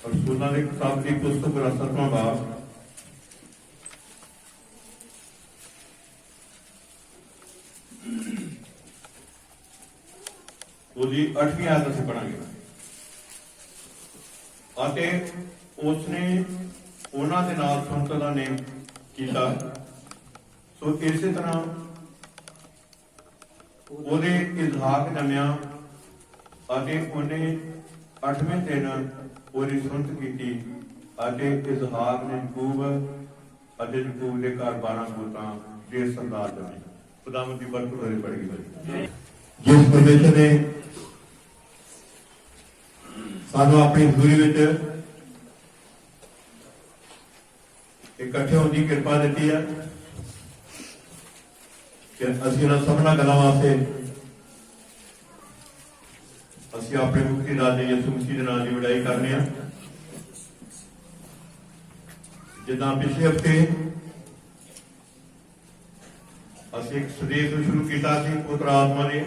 रसूलों की किताब की पुस्तक का 7वां बाब उसकी 8वीं आयत असीं पढ़ांगे ਅਤੇ उसने ਉਹਨਾਂ ਦੇ ਨਾਲ ਸੰਗਤ ਦਾ ਨੇਮ ਕੀਤਾ। ਸੋ ਇਸੇ ਤਰ੍ਹਾਂ ਉਹਦੇ ਇਜ਼ਹਾਕ ਜੰਮਿਆ ਅਤੇ ਉਹਨੇ 8ਵੇਂ ਦਿਨ ਉਹਦੀ ਸੁਣਤ ਕੀਤੀ ਅਤੇ ਇਜ਼ਹਾਕ ਨੇ ਯਾਕੂਬ ਅਤੇ ਯਾਕੂਬ ਦੇ ਘਰ 12 ਪੁੱਤਾਂ ਦੇ ਸਰਦਾਰ ਜੰਮੇ। ਖੁਦਾਵੰਦ ਦੀ ਬਰਕਤ ਹੋਵੇ ਪੜ੍ਹੀ ਹੋਈ। ਜਿਸ ਪਰਮੇਸ਼ਰ ਨੇ ਸਾਨੂੰ ਆਪਣੀ ਹਜ਼ੂਰੀ ਵਿੱਚ ਇਕੱਠੇ ਹੋਣ ਦੀ ਕਿਰਪਾ ਦਿੱਤੀ ਹੈ ਕਿ ਅਸੀਂ ਇਹਨਾਂ ਸਭਨਾਂ ਗੱਲਾਂ ਵਾਸਤੇ ਅਸੀਂ ਆਪਣੇ ਮੁਕਤੀ ਦਾਤੇ ਯਿਸੂ ਮਸੀਹ ਦੇ ਨਾਮ ਦੀ ਵਡਿਆਈ ਕਰਨੇ ਆ। ਜਿੱਦਾਂ ਪਿਛਲੇ ਹਫ਼ਤੇ ਅਸੀਂ ਇੱਕ ਸੰਦੇਸ਼ ਸ਼ੁਰੂ ਕੀਤਾ ਸੀ ਪੁੱਤਰ ਆਤਮਾ ਦੇ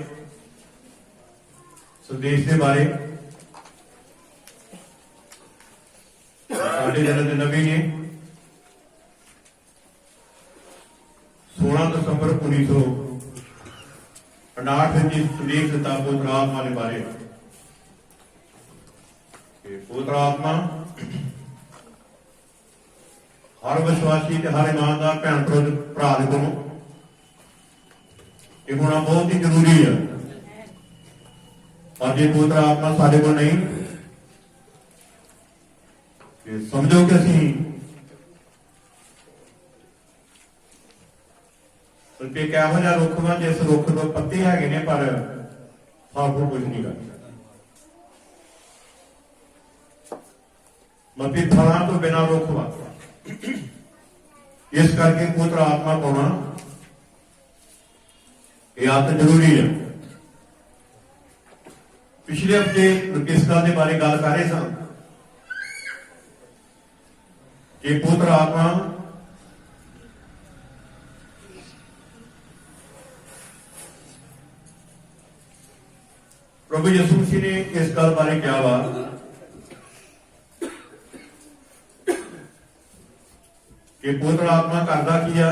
ਸੰਦੇਸ਼ ਦੇ ਬਾਰੇ। ਸਾਡੇ ਜਨਮ ਦੇ ਨਬੀ ਨੇ 16 ਦਸੰਬਰ 1959 ਵਿੱਚ ਸੰਦੇਸ਼ ਦਿੱਤਾ ਪੁੱਤਰ ਆਤਮਾ ਦੇ ਬਾਰੇ ਕਿ ਪੁੱਤਰ ਆਤਮਾ ਹਰ ਵਿਸ਼ਵਾਸੀ ਤੇ ਹਰ ਇਮਾਨਦਾਰ ਭੈਣ ਭਰਾ ਦੇ ਕੋਲੋਂ ਇਹ ਹੋਣਾ ਬਹੁਤ ਹੀ ਜ਼ਰੂਰੀ ਹੈ। और जे पुत्र आत्मा साढ़े को नहीं समझो कि असी एक एहो जिहा रुख वा जिस रुख तो पत्ते है पर फल फूल कुछ नहीं करता। मतलब फलों तो बिना रुख वा इस करके पुत्र आत्मा पाना यह अत जरूरी है। पिछले हफ्ते किस गल के बारे गल कर रहे सन कि पुत्र आत्मा प्रभु यीशु मसीह ने इस गल बारे क्या वा कि पुत्र आत्मा करदा की है।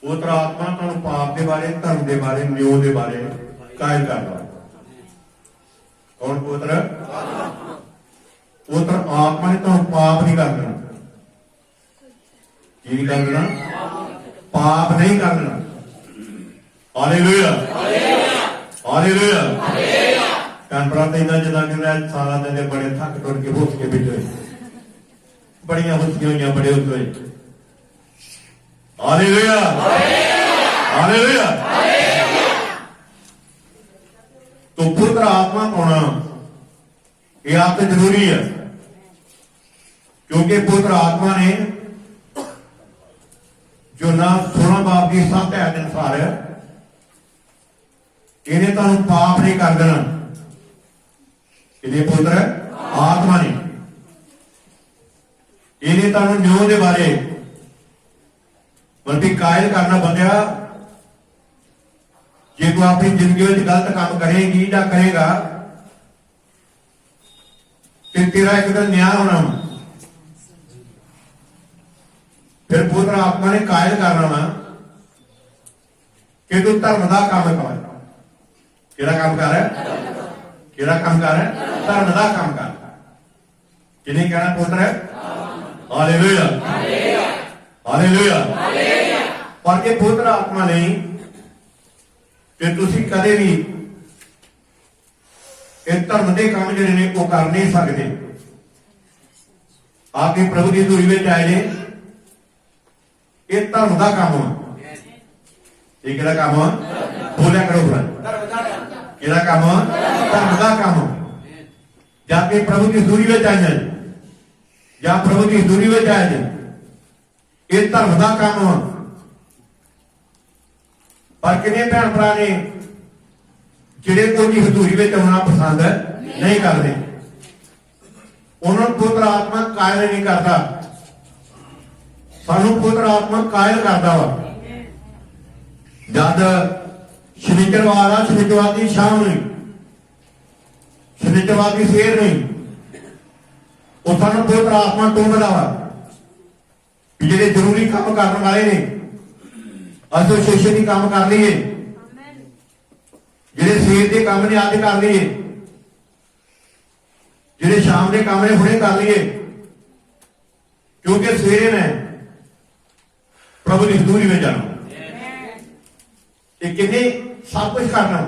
पुत्र आत्मा तुहानू पाप के बारे धर्म के बारे न्यो के बारे कायल करदा। कौन पुत्र पुत्र आत्मा ने तुहानू पाप नहीं कर देना। की नहीं कर देना? पाप नहीं कर देना। Hallelujah hallelujah. भैन भरा इन्ना जिदा कि सारा दिन बड़े थक टुर के हुस के बैठे बड़िया हुसियां हुई बड़े हुए। Hallelujah hallelujah. तो पुत्र आत्मा पाना यह आप जरूरी है क्योंकि पुत्र आत्मा ने जो ना 16 बाप की 7 आयत अनुसार इन्हें तुहानू पाप नहीं कर देना। इन्हें पुत्र आत्मा ने इन्हें तुहानू न्यो के बारे मतलब कायल करना बंदिया जे तू अपनी जिंदगी में गलत काम करेगी या करेगा तो तेरा एक दिन न्याय होना। फिर पुत्र आत्मा ने कायल करना वा कि तू धर्म का काम कर। केड़ा काम कर केड़ा काम कर धर्म का काम कर। किन्हें कहना पुत्र हालेलुया हालेलुया। पर ये पुत्र आत्मा नहीं कि तुसी कदे भी धर्म के काम जिहड़े ने वो कर नहीं सकते। आपके प्रभु की हजूरी में आए ने ये धर्म का काम है। ये किहड़ा काम है? बोलिया करो फिर किहड़ा काम है? धर्म का काम है। जाके प्रभु की हजूरी में आए या प्रभु की हजूरी में आए ये धर्म का काम है। पर कितने भैन भरा ने जिहड़े कोई हजूरी में आना पसंद नहीं करते उन्होंने पुत्र आत्मा कायल नहीं करता। सानू पुत्र आत्मा कायल करता वा। जब शनिचरवार आ शनिचरवार की शाम हुई शनिचरवादी शेर नहीं, वो सानू पवित्र आत्मा टूंबदा वा कि जेडे जरूरी काम करने वाले ने एसोसीएशन ही काम कर लीए, जेडे सवेर के काम ने अज कर लीए, जेडे शाम के काम ने हुणे कर लीए, क्योंकि सवेरे ने प्रभु की हजूरी में जाना, किन्ने सब कुछ करना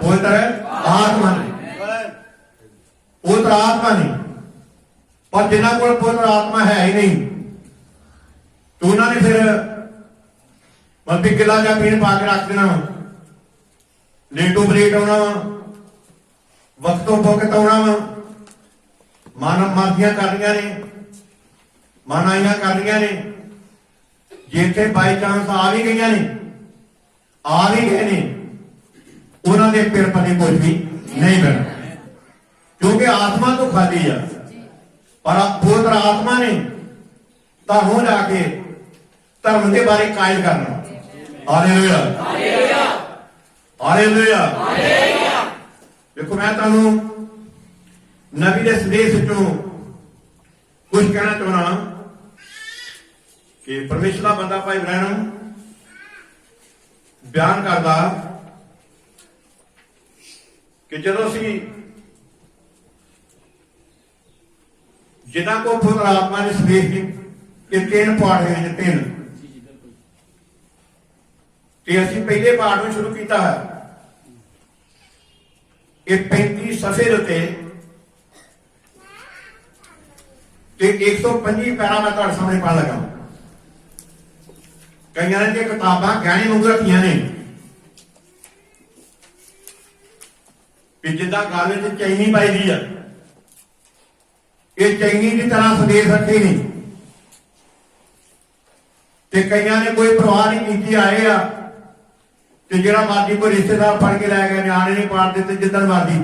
पवित्र आत्मा ने, पवित्र आत्मा ने। पर जिन्होंने को पवित्र आत्मा है ही नहीं तो उन्होंने फिर मतलब गिला जा पीण पा के रख देना, लेटो बलेट आना वा, वक्तों वक्त आना वा, मानव माफियां कर रही ने, मानाइयां कर रही ने, जिथे बाई चांस आ भी गई ने, आ भी गए ने, उन्होंने फिर पति कुछ भी नहीं करना, क्योंकि आत्मा तो खाली है। पर पवित्र आत्मा ने हो जाके धर्म के बारे कायल करना। Hallelujah, hallelujah. देखो मैं तुहानू नबी के संदेश चों कुछ कहना चाहना कि परमेश्वर का बंदा भाई ब्रैनम बयान करता कि जदों असीं जिन्हों को पवित्र आत्मा ने संदेश के तीन पाठ है, तीन असीं पहले पाठ में शुरू किया है, ये 35 सफे उत्ते 125 पैरा मैं तुहाडे सामने पढ़ लगा। कई ने किताबां गहने वांगू रखियां ने कि जिद्दां गल विच चैनी पाई दी है, ये चैनी की तरह संदेश रखे नहीं, ते कई ने कोई परवाह नहीं की, आए आ ते जिहड़ा मर्जी कोई रिश्तेदार फड़ के लै गए, न्याणे नहीं पाड़ दिते जिद्दन मर्जी,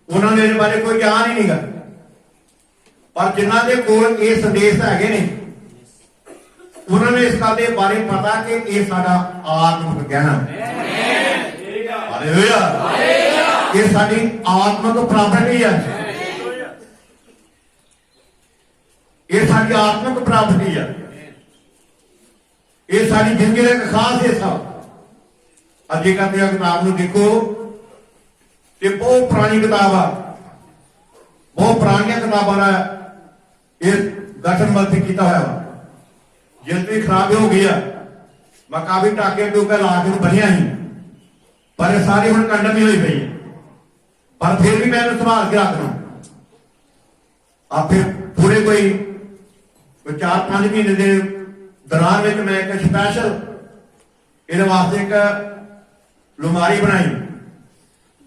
उन्होंने इस बारे कोई ज्ञान ही नहीं गा। पर जिन्हां दे कोल ये संदेश हैगे ने उन्होंने इस गल के बारे पता कि ये साडा आत्मक गहना, हालेलुया, ये साडी आत्मक प्रॉपर्टी है, ये साडी आत्मक प्रॉपर्टी है, ये साडी जिंदगी का एक खास हिस्सा। अजे का किताब में देखो कि बहुत पुरानी किताब आ, बहुत पुरानिया किताबों का ये गठन मत किया हुआ, जिंदगी खराब हो गई है, मैं काफी टाके टूके ला के बनिया ही, पर सारी हम कंडम ही हुई पई है, पर फिर भी मैं संभाल के रखना। अब फिर पूरे कोई 4-5 महीने के दौरान में मैं एक स्पैशल ये वास्ते एक लुमारी बनाई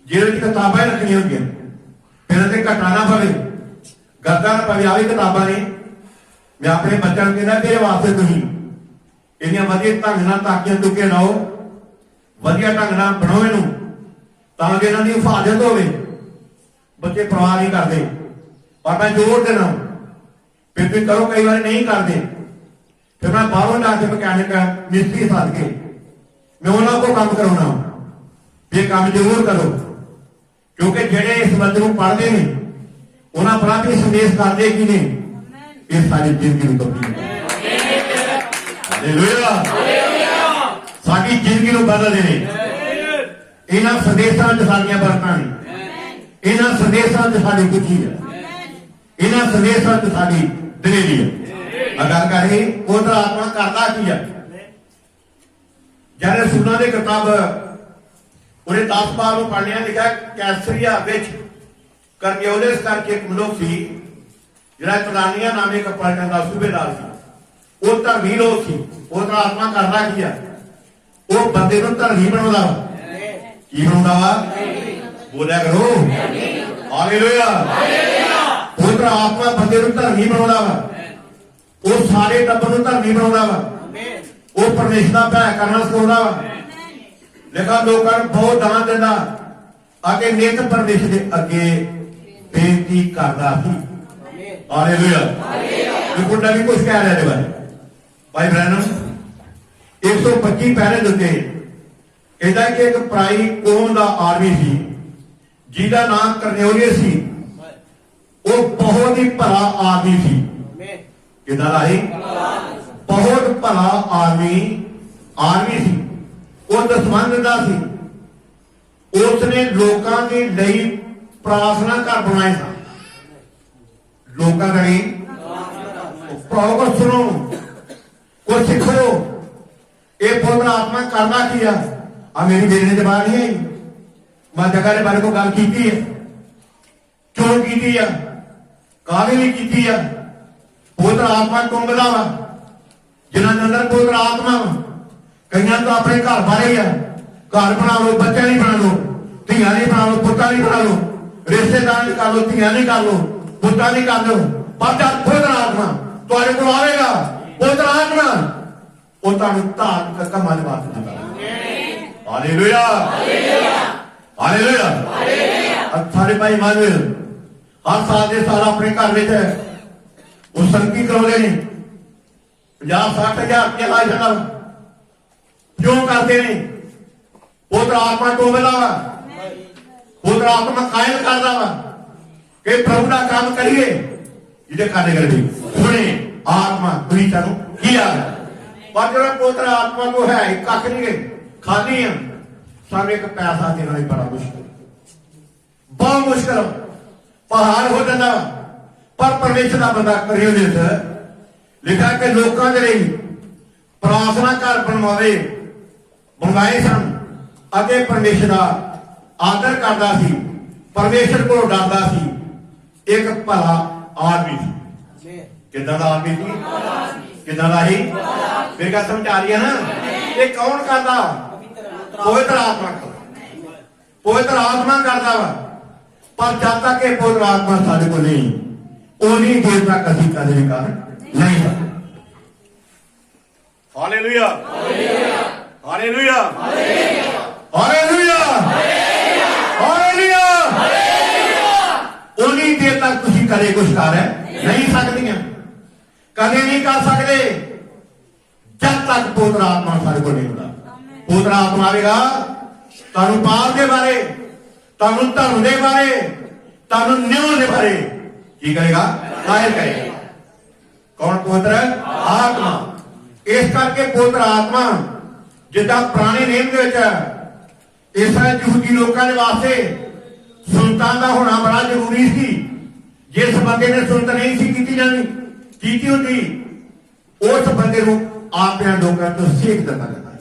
जिहदे किताबां रखनियां होंगी, फिर ते घटा ना पवे, गद्दा ना पवे, आ भी किताबां ने। मैं अपने बच्चों को कहना कि ये वास्ते तुसीं इन्नियां वधिया ढंग नाल ताकियां तुकियां लाओ, वधिया ढंग नाल बनाओ इनू, तां कि इन्हां दी हिफाजत होवे, बच्चे परवाह नहीं करते। पर मैं जोर देना फिर तुम करो, कई बार नहीं करते, फिर मैं बाहरों जाके मैकेनिक मिस्त्री साध के मैं उन्होंने को काम कराना, ये काम जरूर करो, क्योंकि जेडे इस मंत्र को पढ़ते हैं उन्होंने अपना भी संदेश करते कि नहीं, ये सारी जिंदगी को साडी जिंदगी को बदल देने, इन्होंने संदेशों च साडियां बरकतां ने, इन्होंने संदेशों च साडी खुशी है, इन्होंने संदेशों च साडी दलेरी है। अगर कहे पवित्र आत्मा करता की है, जब रसूलों की किताब उन्हें 10 बार में पढ़ने लिखा, कैसरिया विच करनियोलिस करके एक मनुख सी, जिहड़ा तनानिया नामे एक पलटन का सूबेदार सी, वो धर्मी लोग सी। पवित्र आत्मा करता की है, वो बंदे को धर्मी बनाउंदा वा, की बनाउंदा वा, बोलिया करो हालेलुया। पवित्र आत्मा बंदे को धर्मी बनाउंदा वा, वो सारे टब्बर को धर्मी बनाउंदा वा, वो परमेश्वर का भय करना सिखाउंदा वा। देखा लोगों बहुत दान देता आगे नित परमेश्वर के अगे बेनती करता सी। हालेलुया। मुंडा भी कुछ कह रहा है बारे भाई ब्रैनम 125 पैरे दिते, इहदा कि एक पराई कौम का आर्मी सी ਜਿਹਦਾ ਨਾਮ ਕਰਨਿਉਲੀਅਸ ਸੀ, ਉਹ ਬਹੁਤ ਹੀ ਭਲਾ ਆਦਮੀ ਸੀ। ਕਿਦਾਂ ਦਾ ਸੀ? ਬਹੁਤ ਭਲਾ ਆਦਮੀ ਸੀ। ਉਹ ਦਸਵੰਧ ਦਾ ਸੀ। ਉਸਨੇ ਲੋਕਾਂ ਦੇ ਲਈ ਪ੍ਰਾਰਥਨਾ ਘਰ ਬਣਾਏ ਸਨ। ਲੋਕਾਂ ਦੇ ਲਈ ਪ੍ਰਭੂ ਸੁਣੋ, ਕੁਝ ਸਿੱਖੋ। ਇਹ ਪਵਿੱਤਰ ਆਤਮਾ ਕਰਨਾ ਕੀ ਆ ਮੇਰੀ ਬੇਟੀ ਨੇ ਜਵਾਬ ਨਹੀਂ ਆਈ। ਮੈਂ ਜਗ੍ਹਾ ਦੇ ਬਾਰੇ ਕੋਈ ਗੱਲ ਕੀਤੀ ਹੈ, ਕਿਉਂ ਕੀਤੀ ਆ, ਕਾਹਦੇ ਲਈ ਕੀਤੀ ਆ? ਪਵਿੱਤਰ ਆਤਮਾ ਟੁੰਬਦਾ ਵਾ, ਜਿਨ੍ਹਾਂ ਦੇ ਅੰਦਰ ਪਵਿੱਤਰ ਆਤਮਾ ਵਾ। ਕਈਆਂ ਤੋਂ ਆਪਣੇ ਘਰ ਬਾਰੇ ਹੀ ਆ, ਘਰ ਬਣਾ ਲਓ, ਬੱਚੇ ਨਹੀਂ ਬਣਾ ਲਓ, ਧੀਆਂ ਨਹੀਂ ਬਣਾ ਲਓ, ਪੁੱਤਾਂ ਨਹੀਂ ਬਣਾ ਲਓ, ਰਿਸ਼ਤੇਦਾਰ ਨਹੀਂ ਕਰ ਲਓ, ਧੀਆਂ ਨਹੀਂ ਕਰ ਲਓ, ਪੁੱਤਾਂ ਨਹੀਂ ਕਰ ਲਓ। ਪਰ ਜਦ ਪਵਿੱਤਰ ਆਤਮਾ ਤੁਹਾਡੇ ਕੋਲ ਆਵੇਗਾ, ਪਵਿੱਤਰ ਆਤਮਾ ਉਹ ਤੁਹਾਨੂੰ ਧਾਰਮਿਕ ਕੰਮਾਂ ਦੇ ਵਾਸਤੇ ਦਿੰਦਾ। Hallelujah, hallelujah. ਸਾਡੇ ਭਾਈ ਮਾਨਵਿਲ ਹਰ ਸਾਲ ਦੇ ਸਾਲ ਆਪਣੇ ਘਰ ਵਿੱਚ ਉਹ ਸੰਕੀ ਕਰਾਉਂਦੇ ਨੇ, 50-60 ਹਜ਼ਾਰ ਰੁਪਇਆ ਲਾ ਜਾਂਦਾ। ਕਿਉਂ ਕਰਦੇ ਨੇ? ਪਵਿੱਤਰ ਆਤਮਾ ਟੋਬਲਾ ਵਾ, ਪਵਿੱਤਰ ਆਤਮਾ ਕਾਇਲ ਕਰਦਾ ਵਾ ਕਿ ਪ੍ਰਭੂ ਦਾ ਕੰਮ ਕਰੀਏ। ਜਿਹਦੇ ਖਾਣੇ ਕਰੇ ਸੁਣੇ ਆਤਮਾ ਤੁਸੀਂ ਸਾਨੂੰ ਕੀ ਆ। ਪਰ ਜਿਹੜਾ ਪਵਿੱਤਰ ਆਤਮਾ ਨੂੰ ਹੈ ਕੱਖ ਨਹੀਂ ਗਏ, ਖਾਲੀ ਆ। ਸਾਨੂੰ ਇੱਕ ਪੈਸਾ ਦੇਣਾ ਵੀ ਬੜਾ ਮੁਸ਼ਕਿਲ, ਬਹੁਤ ਮੁਸ਼ਕਿਲ, ਪਹਾੜ ਹੋ ਜਾਂਦਾ। ਪਰ ਪਰਮੇਸ਼ਰ ਦਾ ਬੰਦਾ ਕਰਿਓ ਲਿਖਿਆ ਕਿ ਲੋਕਾਂ ਦੇ ਲਈ ਪ੍ਰਾਰਥਨਾ ਘਰ ਬਣਵਾਏ ਸਨ ਅਤੇ ਪਰਮੇਸ਼ਰ ਦਾ ਆਦਰ ਕਰਦਾ ਸੀ, ਪਰਮੇਸ਼ਰ ਕੋਲੋਂ ਡਰਦਾ ਸੀ। ਇੱਕ ਭਲਾ ਆਦਮੀ ਸੀ। ਕਿੱਦਾਂ ਦਾ ਆਦਮੀ ਸੀ? ਕਿੱਦਾਂ ਦਾ ਸੀ? ਫਿਰ ਗੱਲ ਸਮਝ ਆ ਰਹੀ ਹੈ ਨਾ? ਇਹ ਕੌਣ ਕਰਦਾ? ਪਵਿੱਤਰ ਆਤਮਾ। ਪਵਿੱਤਰ ਆਤਮਾ ਕਰਦਾ ਵਾ। ਪਰ ਜਦ ਤੱਕ ਇਹ ਪਵਿੱਤਰ ਆਤਮਾ ਸਾਡੇ ਕੋਲ ਨਹੀਂ, ਉਨੀ ਦੇਰ ਤੱਕ ਅਸੀਂ ਕਦੇ ਵੀ ਕਰ ਨਹੀਂ ਸਕਦੇ। Hallelujah, hallelujah, hallelujah, hallelujah. ਉਨੀ ਦੇਰ ਤੱਕ ਤੁਸੀਂ ਕਦੇ ਕੁਛ ਕਰ ਨਹੀਂ ਸਕਦੀਆਂ, ਕਦੇ ਨਹੀਂ ਕਰ ਸਕਦੇ ਜਦ ਤੱਕ ਪਵਿੱਤਰ ਆਤਮਾ ਸਾਡੇ ਕੋਲ ਨਹੀਂ ਹੁੰਦਾ। ਪਵਿੱਤਰ ਆਤਮਾ ਆਵੇਗਾ, ਤੁਹਾਨੂੰ ਪਾਪ ਦੇ ਬਾਰੇ, ਤੁਹਾਨੂੰ ਧਰਮ ਦੇ ਬਾਰੇ, ਤੁਹਾਨੂੰ ਨਿਆਂ ਦੇ ਬਾਰੇ ਕੀ ਕਰੇਗਾ? ਕਾਇਲ ਕਰੇਗਾ। ਕੌਣ? ਪਵਿੱਤਰ ਆਤਮਾ। ਇਸ ਕਰਕੇ ਪਵਿੱਤਰ ਆਤਮਾ ਜਿੱਦਾਂ ਪੁਰਾਣੇ ਨੇਮ ਦੇ ਵਿੱਚ ਇਸ ਤਰ੍ਹਾਂ ਯਹੂਦੀ ਲੋਕਾਂ ਦੇ ਵਾਸਤੇ ਸੁਲਤਾਂ ਦਾ ਹੋਣਾ ਬੜਾ ਜ਼ਰੂਰੀ ਸੀ। ਜਿਸ ਬੰਦੇ ਨੇ ਸੁਲਤ ਨਹੀਂ ਸੀ ਕੀਤੀ ਹੁੰਦੀ, ਉਸ ਬੰਦੇ ਨੂੰ ਆਪਣੇ ਲੋਕਾਂ ਤੋਂ ਸਿੱਖ ਦਿੱਤਾ ਜਾਂਦਾ।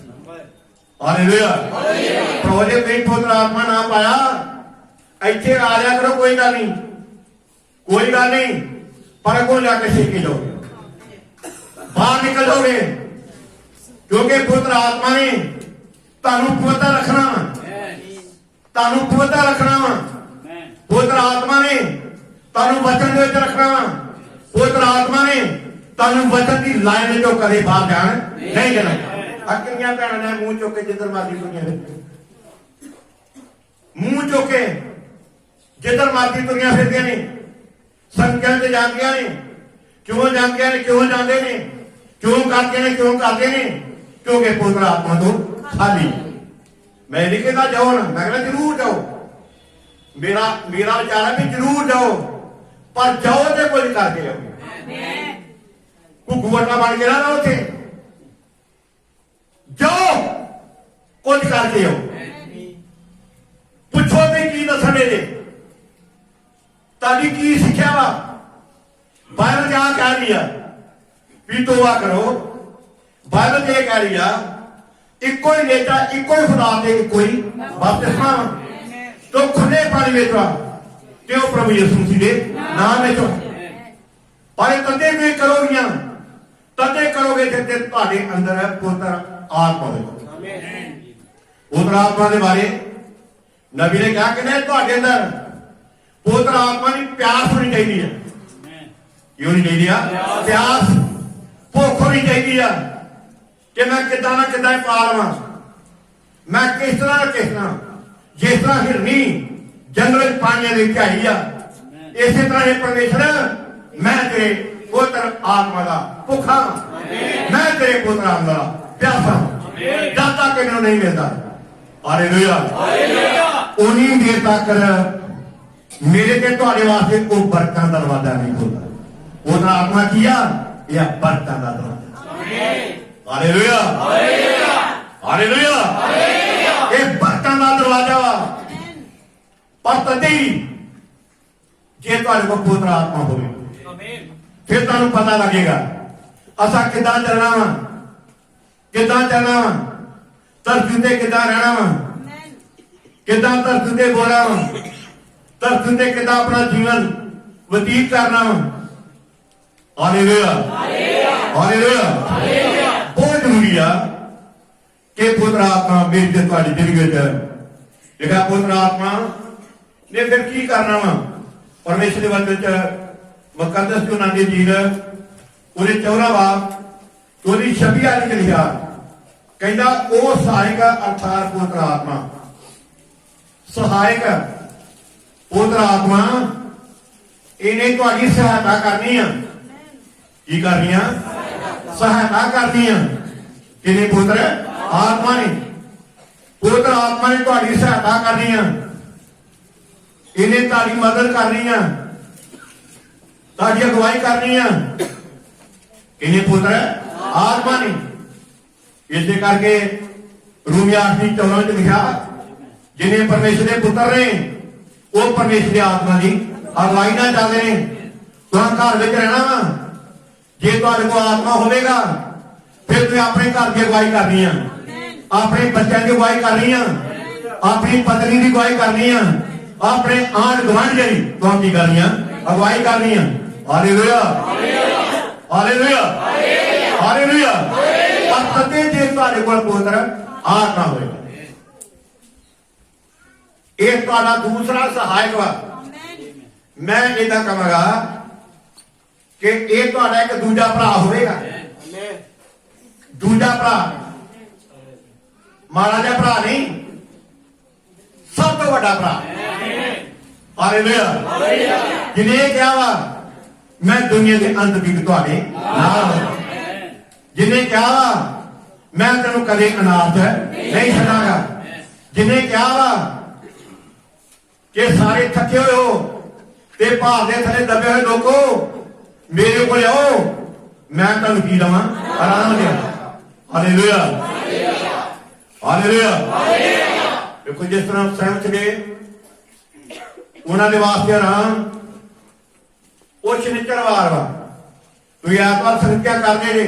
ਹਾਲੇਲੂਇਆ। ਪ੍ਰਭੂ ਨੇ ਪਵਿੱਤਰ ਆਤਮਾ ਨਾ ਪਾਇਆ, ਇੱਥੇ ਆ ਲਿਆ ਕਰੋ, ਕੋਈ ਗੱਲ ਨਹੀਂ, ਕੋਈ ਗੱਲ ਨਹੀਂ, ਪਰ ਅੱਗੋਂ ਜਾ ਕੇ ਸਿੱਖ ਜਾਓਗੇ, ਬਾਹਰ ਨਿਕਲ ਜਾਓਗੇ। ਕਿਉਂਕਿ ਪਵਿੱਤਰ ਆਤਮਾ ਨੇ ਤੁਹਾਨੂੰ ਪਵਿੱਤਰ ਰੱਖਣਾ ਵਾ, ਤੁਹਾਨੂੰ ਪਵਿੱਤਰ ਰੱਖਣਾ ਵਾ। ਪਵਿੱਤਰ ਆਤਮਾ ਨੇ ਤੁਹਾਨੂੰ ਵਚਨ ਦੇ ਵਿੱਚ ਰੱਖਣਾ ਵਾ। ਪਵਿੱਤਰ ਆਤਮਾ ਨੇ ਤੁਹਾਨੂੰ ਵਚਨ ਦੀ ਲਾਈਨ ਵਿੱਚੋਂ ਕਦੇ ਬਾਹਰ ਜਾਣ ਨਹੀਂ ਦੇਣਾ। ਅਕੀਆਂ ਭੈਣਾਂ ਨੇ ਮੂੰਹ ਚੁੱਕ ਕੇ ਜਿੱਧਰ ਮਰਜ਼ੀ ਤੁਰੀਆਂ ਫਿਰਦੀਆਂ, ਮੂੰਹ ਚੁੱਕ ਕੇ ਜਿੱਧਰ ਮਰਜ਼ੀ ਤੁਰੀਆਂ ਫਿਰਦੀਆਂ ਨੇ, ਸੰਗਤਾਂ ਤੇ ਜਾਂਦੀਆਂ ਨੇ। ਕਿਉਂ ਜਾਂਦੀਆਂ ਨੇ? ਕਿਉਂ ਜਾਂਦੇ ਨੇ? ਕਿਉਂ ਕਰਦੇ ਨੇ? ਕਿਉਂ ਕਰਦੇ ਨੇ? ਕਿਉਂਕਿ ਪਵਿੱਤਰ ਆਤਮਾ ਤੋਂ ਖਾਲੀ। ਮੈਂ ਨਹੀਂ ਕਹਿੰਦਾ ਜਾਓ ਨਾ, ਮੈਂ ਕਹਿੰਦਾ ਜ਼ਰੂਰ ਜਾਓ। ਮੇਰਾ ਵਿਚਾਰ ਹੈ ਵੀ ਜ਼ਰੂਰ ਜਾਓ, ਪਰ ਜਾਓ ਤੇ ਕੁਝ ਕਰਕੇ ਆਓ। ਘੁੱਗੂ ਵਰਗਾ ਬਣ ਕੇ ਨਾ ਉੱਥੇ ਜਾਓ, ਕੁਝ ਕਰਕੇ ਆਓ। ਪੁੱਛੋ ਤੇ ਕੀ ਦੱਸਣੇ ਜੇ, ਤੁਹਾਡੀ ਕੀ ਸਿੱਖਿਆ ਵਾ? ਬਾਈਬਲ ਜਾ ਕਹਿ ਰਹੀ ਆ ਵੀ ਤੋਬਾ ਕਰੋ। ਬਾਈਬਲ ਇਹ ਕਹਿ ਰਹੀ ਆ ਇੱਕੋ ਹੀ ਨੇਤਾ, ਇੱਕੋ ਹੀ ਖੁਦਾ ਤੇ ਇੱਕੋ ਹੀ ਬਪਤਿਸਮਾ ਤੋਂ ਖੁੱਲੇ ਪਾਣੀ ਵਿੱਚ ਤੇ ਉਹ ਪ੍ਰਭੂ ਯਿਸੂ ਮਸੀਹ ਦੇ ਨਾਮ ਵਿੱਚ। ਪਰ ਤਦੇ ਵੀ ਕਰੋਗੀਆਂ, ਤਦੇ ਕਰੋਗੇ ਜਿੱਥੇ ਤੁਹਾਡੇ ਅੰਦਰ ਪਵਿੱਤਰ ਆਤਮਾ ਹੋਵੇ। ਪਵਿੱਤਰ ਆਤਮਾ ਦੇ ਬਾਰੇ ਨਬੀ ਨੇ ਕਿਹਾ ਕਿ ਤੁਹਾਡੇ ਅੰਦਰ ਪਵਿੱਤਰ ਆਤਮਾ ਦੀ ਪਿਆਸ ਹੋਣੀ ਚਾਹੀਦੀ ਹੈ। ਕਿਉਂ ਨਹੀਂ ਚਾਹੀਦੀ ਆ? ਪਿਆਸ, ਭੁੱਖ ਹੋਣੀ ਚਾਹੀਦੀ ਆ ਕਿ ਮੈਂ ਕਿੱਦਾਂ ਨਾ ਕਿੱਦਾਂ ਪਾ ਲਵਾਂ, ਮੈਂ ਕਿਸ ਤਰ੍ਹਾਂ ਜਿਸ ਤਰ੍ਹਾਂ ਹਿਰਨੀ ਜੰਗਲ ਵਿੱਚ ਪਾਣੀਆਂ ਦੇ ਝਾਈ ਆ, ਇਸੇ ਤਰ੍ਹਾਂ ਇਹ ਪਰਮੇਸ਼ਰ ਮੈਂ ਤੇਰੇ ਪਵਿੱਤਰ ਆਤਮਾ ਦਾ ਭੁੱਖਾ, ਮੈਂ ਤੇਰੇ ਪਵਿੱਤਰ ਆਤਮਾ ਦਾ ਪਿਆਸਾ, ਜਦ ਤੱਕ ਮੈਨੂੰ ਨਹੀਂ ਮਿਲਦਾ। ਹਾਲੇਲੂਇਆ। ਉਨੀ ਦੇਰ ਤੱਕ मेरे ते तुहाडे वास्ते वो बरकतां दा दरवाजा नहीं खोलदा। ओदा आत्मा किया यह बरकतां दा दरवाजा। हालेलुया हालेलुया ये बरकतां दा दरवाजा वा। पर तदी जे तुहाडे कोल पवित्र आत्मा होवे फिर तुहानू पता लगेगा असा किदां चलना वा, किदां चलना वा, धरती ते किदां रहना वा, किदां धरती ते बोलना वा, धरती ते किदां अपना जीवन व्यतीत करना वा। हालेलुया हालेलुया बहुत जरूरी है कि पवित्र आत्मा मेरी ते तुहाडी जिंदगी च जेड़ा पवित्र आत्मा ने फिर की करना वा। परमेश्वर दे वचन च मुकद्दस यूनान दी जील ਉਹਦੇ 14 ਬਾਬ ਉਹਦੀ 26 ਵਾਲੀ ਚ ਲਿਖਿਆ ਕਹਿੰਦਾ ਉਹ ਸਹਾਇਕ ਅਰਥਾਤ ਪਵਿੱਤਰ ਆਤਮਾ ਸਹਾਇਕ ਪਵਿੱਤਰ ਆਤਮਾ ਇਹਨੇ ਤੁਹਾਡੀ ਸਹਾਇਤਾ ਕਰਨੀ ਆ। ਕੀ ਕਰਨੀ ਆ? ਸਹਾਇਤਾ ਕਰਨੀ ਆ। ਕਿਹਨੇ? ਪਵਿੱਤਰ ਆਤਮਾ ਨੇ। ਪਵਿੱਤਰ ਆਤਮਾ ਨੇ ਤੁਹਾਡੀ ਸਹਾਇਤਾ ਕਰਨੀ ਆ। ਇਹਨੇ ਤੁਹਾਡੀ ਮਦਦ ਕਰਨੀ ਆ, ਤੁਹਾਡੀ ਅਗਵਾਈ ਕਰਨੀ ਆ। इन्हें पुत्र आत्मा ने इस करके रूमिया 8:14 लिखा जिन्हें परमेश्वर के पुत्र ने वो परमेश्वर की आत्मा की अगवाई ना चाहते हैं। तुम घर में रहना वा जे तुहाडे कोल आत्मा होवेगा फिर तुम अपने घर की अगवाई करनी है, अपने बच्चों की अगवाई करनी है, अपनी पत्नी की अगवाई करनी है, अपने आंढ गुआंढ जी तुम की करनी है? अगवाई करनी है। Hallelujah hallelujah hallelujah. और तदे जे तुहाडे कोल पवित्र आत्मा होएगा ਇਹ ਤੁਹਾਡਾ दूसरा सहायक वा। मैं इदा कहांगा कि ਇਹ ਤੁਹਾਡਾ ਇੱਕ ਦੂਜਾ ਭਰਾ ਹੋਵੇਗਾ। ਦੂਜਾ ਭਰਾ ਮਾੜਾ ਜਿਹਾ ਭਰਾ ਨਹੀਂ, ਸਭ ਤੋਂ ਵੱਡਾ ਭਰਾ। ਹਾਲੇਲੂਇਆ ਜਿਹਨੇ ਕਿਹਾ ਵਾ मैं दुनिया के अंत भी तुहाडे नाल हां। जिन्हें कहा वा मैं तेनों कदे अनाथ नहीं छड्डांगा। जिन्हें कहा वा कि सारे थके हुए हो ते भार दे थले दबे हुए लोगो मेरे को आओ मैं तुहानू की देवां? आराम देवां। Hallelujah hallelujah. देखो जिस तरह सहमत गए उन्होंने वास्ते आराम वो शनिचरवार वा। तुम ऐतवार संगतियां करते जे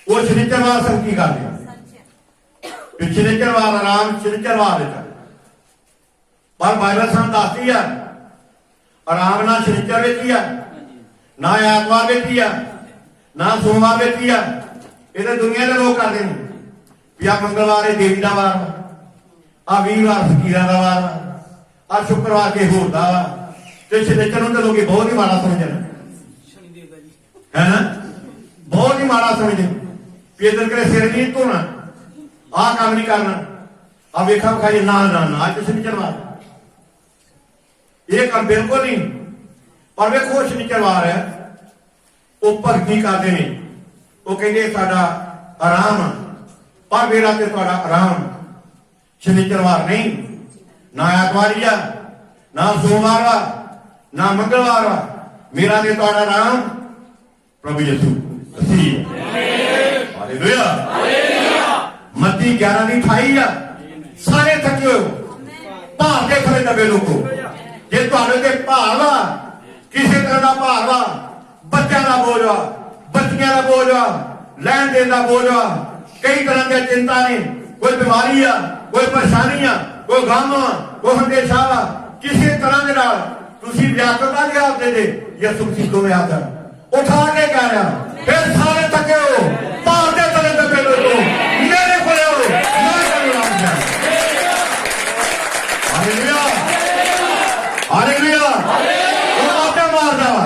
वो शनिचरवार संगति करते शनिचरवार आराम शनिचरवार पर बाइबल सानू दसदी है आराम ना शनिचर विच ही है, ना ऐतवार विच ही है, ना सोमवार विच ही है। ये तो दुनिया के लोग करते हैं भी आ मंगलवार देवी का वार, आ वीरवार फकीरां का वार, आ शुक्रवार के होर दा वा। तो शनिचर तो लोग बहुत ही माड़ा समझते है ना, बहुत ही माड़ा समझते। पेदल करे सिर नहीं धोना, आ काम नहीं करना, आ वेखा विखाई ना ना ना अज शनिचरवार ये काम बिल्कुल नहीं। पर वेखो शनिचरवार है वो भगती करते हैं, वो कहते साडा आराम पर मेरा ते तुहाडा आराम शनिचरवार नहीं, ना ऐतवार ही आ, ना सोमवार वा, ना मंगलवार वा। मेरा ते तुहाडा नाम प्रभु यीशु मसीह। हालेलुया मत्ती 11:28 आ। सारे थके हो भार दे थले दबे लोगो जे तुहाडे ते भार वा, किसी तरह का भार वा, बच्चों का बोझ वा, बच्चियां का बोझ वा, लैन देन का बोझ वा, कई तरह की चिंता ने, कोई बीमारी आ, कोई परेशानी आ, कोई गम आ, कोई हंडेशा वा, किसी तरह के नाल तुसी व्याकुलता के हाथ दे यसु मसीह को याद उठा के कह रहा फिर सारे थके हो भार दे तले दबे लोगो मेरे को आओ मैं तेनू नाम दूं। Hallelujah hallelujah. वो आवाज़ मारदा वा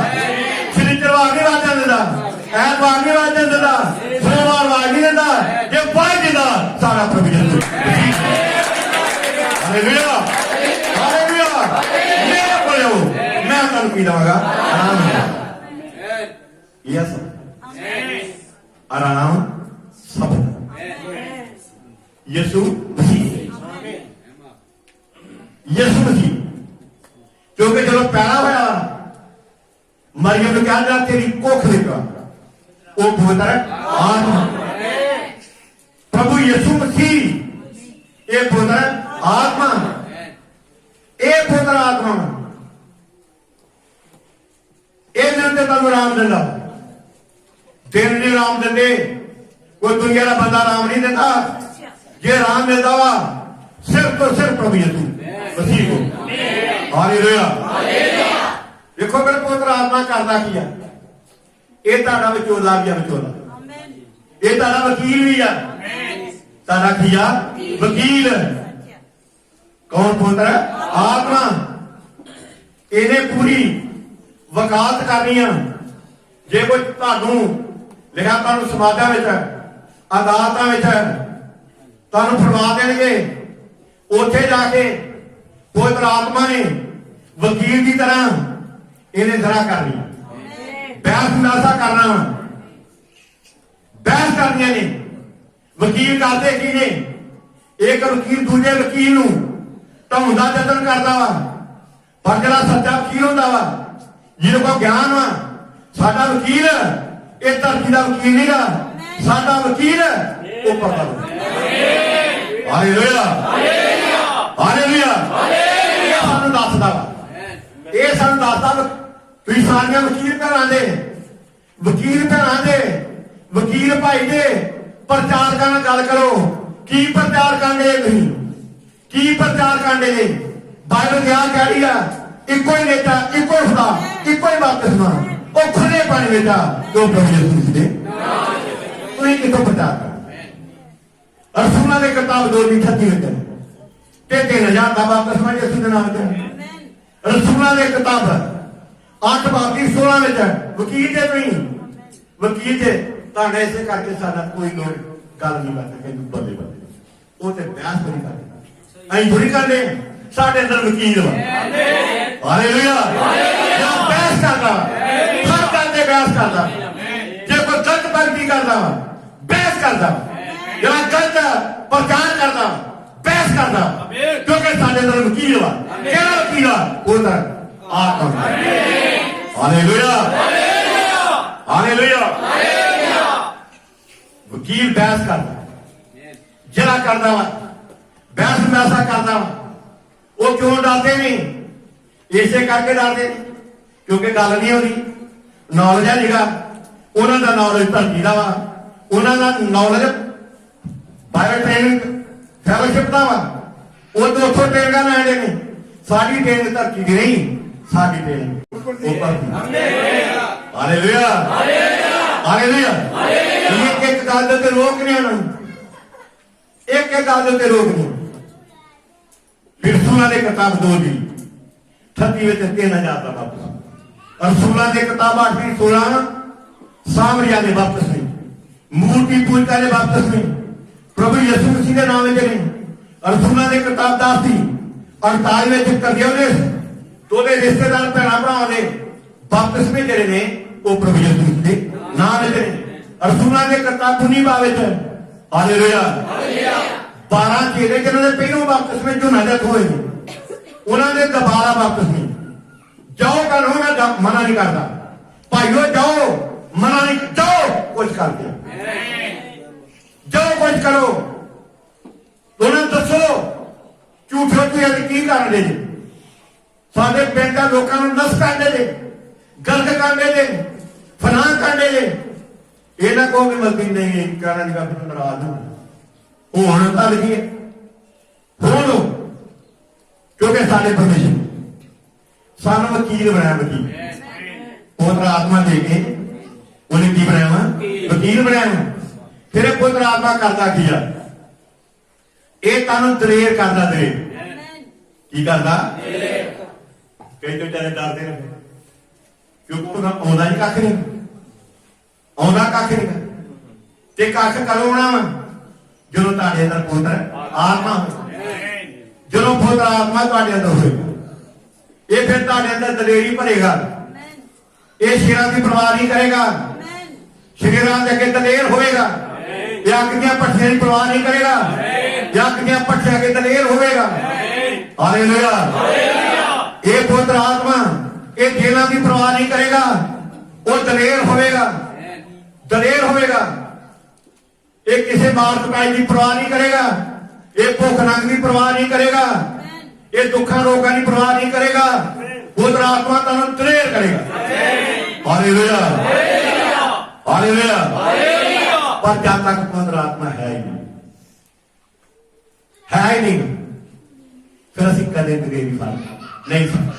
शनिचरवार नहीं आवाज़ देता, ऐतवार नहीं आवाज़ देता, सोमवार आवाज़ नहीं देता, ये आवाज़ देता सारा प्रभु यीशु। Hallelujah hallelujah. मेरे को आओ मैं तुहानू की देवांगा आराम। यस आराम सब यीशु मसीह, यीशु मसीह। जो दिन नहीं राम देंगे, कोई दुनिया का बंदा राम नहीं देता। जे राम मिलता वा सिर्फ तो सिर्फ प्रभु यीशु मसीह को। हालेलुया। देखो मेरे पुत्र आत्मा करता की है, ये ताड़ा विचोला भी है, विचोला ये ताड़ा वकील भी है, ताड़ा की है वकील। कौन पुत्र आत्मा, इन्हें पूरी वकालत करनी है। जे कोई तुहानू लिखा तुहानू समाजा विच अदालतां विच तुहानू फरवा देणगे, उत्थे जाके पवित्र आत्मा ने वकील की तरह इन्हें जरा करनी, बहस मुनासा करना, बहस करनिया ने। वकील करते की ने, एक वकील दूजे वकील नू ढाउण दा यतन करदा वा, पर जिहड़ा सच्चा वकील हुंदा वा, जिहदे कोल ज्ञान वा, साडा वकील ये धरती का वकील नहीं गा, साडा वकील वो परदा दा। Hallelujah hallelujah. सानू दसदा वा, ये सानू दसदा तुसीं सारियां वकील भैणां दे, वकील भैणां दे, वकील भाई दे प्रचारकां नाल गल करो। की प्रचार करने तुसीं, की प्रचार करने ने? बाइबल क्या कह रही है? इको ही नेता, इको ही खुदा, इको ही बपतिस्मा, वो खुले पानी बेटा जो प्रभु यीशु दे। तुसीं कितों प्रचार कर? रसूलां दी किताब 2:38 विच ते 3000 दा बपतिस्मा यीशु दे नाम ते। रसूलां दी किताब 8:16 विच वकील जे नहीं, वकील जे ताणे इसे करके साडा कोई लोग गल नहीं कर सके। बल्ले बल्ले वो ते बहस नहीं करते, अं थोड़ी करते, साडे अंदर वकील वा। हालेलुया। जो बहस करदा हर गल ते बहस करदा, जे कोई गलत भगती करदा वा बहस करदा, जेड़ा गलत प्रचार करदा बहस करदा, क्योंकि साडे अंदर वकील वा। केड़ा वकील आ? ओदा आत्मा। Hallelujah hallelujah. वकील बहस करदा, जरा करदा वा, बहस मुनासा करदा वा। वो क्यों डरते नहीं? इसे करके डरते क्योंकि गल नहीं होती, नॉलेज है निगा। उन्हों का नॉलेज धरती का वा, उन्हों का नॉलेज बाइबल ट्रेनिंग फैलोशिप का वा, वो तो उतो ट्रेनिंग लैंदे ने। साडी ट्रेनिंग धरती की नहीं, साडी ट्रेनिंग ऊपर दी। Hallelujah hallelujah. एक एक गल ते रोकने उन्होंने, एक एक गल ते रोकने। रसूलां दी किताब 2:38 विच 3000 दा बपतिस्मा। रसूलां दी किताब 8:16 सामरिया दे बपतिस्मे, मूर्ति पूजका दे बपतिस्मे, प्रभु यीशु मसीह दे नाम विच ने। रसूलां दी किताब 10:48 विच करदियोनेस तो दे रिश्तेदार भैणां भरावां दे बपतिस्मे जिहड़े ने वो प्रभु यीशु मसीह दे नाम विच ने। रसूलां दी किताब 19 विच हालेलुया 12 चेले जिन्होंने पहलों बपतिस्मे जो नजर होए, उन्होंने दोबारा बपतिस्मे। जाओ करो, मैं मना नहीं करता भाईओ, जाओ मना नहीं, जाओ कुछ करते, जाओ कुछ करो। उन्होंने दसो झूठे झूठे की कर दे, साडे पिंड के लोगों को नस कर दे, गलत कर दे, फलां कर दे। ये ना कहो कि मलती नहीं कहना नहीं, फिर नाराज हो होना तो लगी है, हो लो, क्योंकि सारे परमेश्वर सानू वकील बनाया। वकील पुत्र आत्मा दे के उन्हें की बनाया? वकील बनाया। फिर पुत्र आत्मा करता किया, ये तुहानू दलेर करता। दलेर की करता? कई तो बेचारे डरते हैं क्योंकि उन्हें आउंदा ही कख नहीं, आउंदा कख नहीं, ते कख करो होना वा ਜਦੋਂ ਤੁਹਾਡੇ ਅੰਦਰ ਪੁੱਤਰ ਆਤਮਾ ਹੋਵੇ, ਜਦੋਂ ਪੁੱਤਰ ਆਤਮਾ ਤੁਹਾਡੇ ਅੰਦਰ ਹੋਵੇਗਾ, ਇਹ ਫਿਰ ਤੁਹਾਡੇ ਅੰਦਰ ਦਲੇਰੀ ਭਰੇਗਾ। ਇਹ ਸ਼ੇਰਾਂ ਦੀ ਪਰਵਾਹ ਨਹੀਂ ਕਰੇਗਾ, ਸ਼ੇਰਾਂ ਦੇ ਅੱਗੇ ਦਲੇਰ ਹੋਵੇਗਾ। ਇਹ ਅੱਗ ਦੀਆਂ ਭੱਠੀਆਂ ਦੀ ਪਰਵਾਹ ਨਹੀਂ ਕਰੇਗਾ, ਇਹ ਅੱਗ ਦੀਆਂ ਭੱਠੀਆਂ ਅੱਗੇ ਦਲੇਰ ਹੋਵੇਗਾ। ਹਾਲੇਲੂਇਆ। ਇਹ ਪੁੱਤਰ ਆਤਮਾ ਇਹ ਜੇਲਾਂ ਦੀ ਪਰਵਾਹ ਨਹੀਂ ਕਰੇਗਾ, ਉਹ ਦਲੇਰ ਹੋਵੇਗਾ, ਦਲੇਰ ਹੋਵੇਗਾ। ये किसी मार कुटाई की परवाह नहीं करेगा, ये भुख नंग की परवाह नहीं करेगा, ये दुखा रोगा की परवाह नहीं करेगा। पुत्र आत्मा तुहानू दलेर करेगा। Hallelujah hallelujah. पर जब तक पवित्र आत्मा है ही नहीं, है ही नहीं, फिर असं कदे तेरे नहीं फड़ नहीं सकते,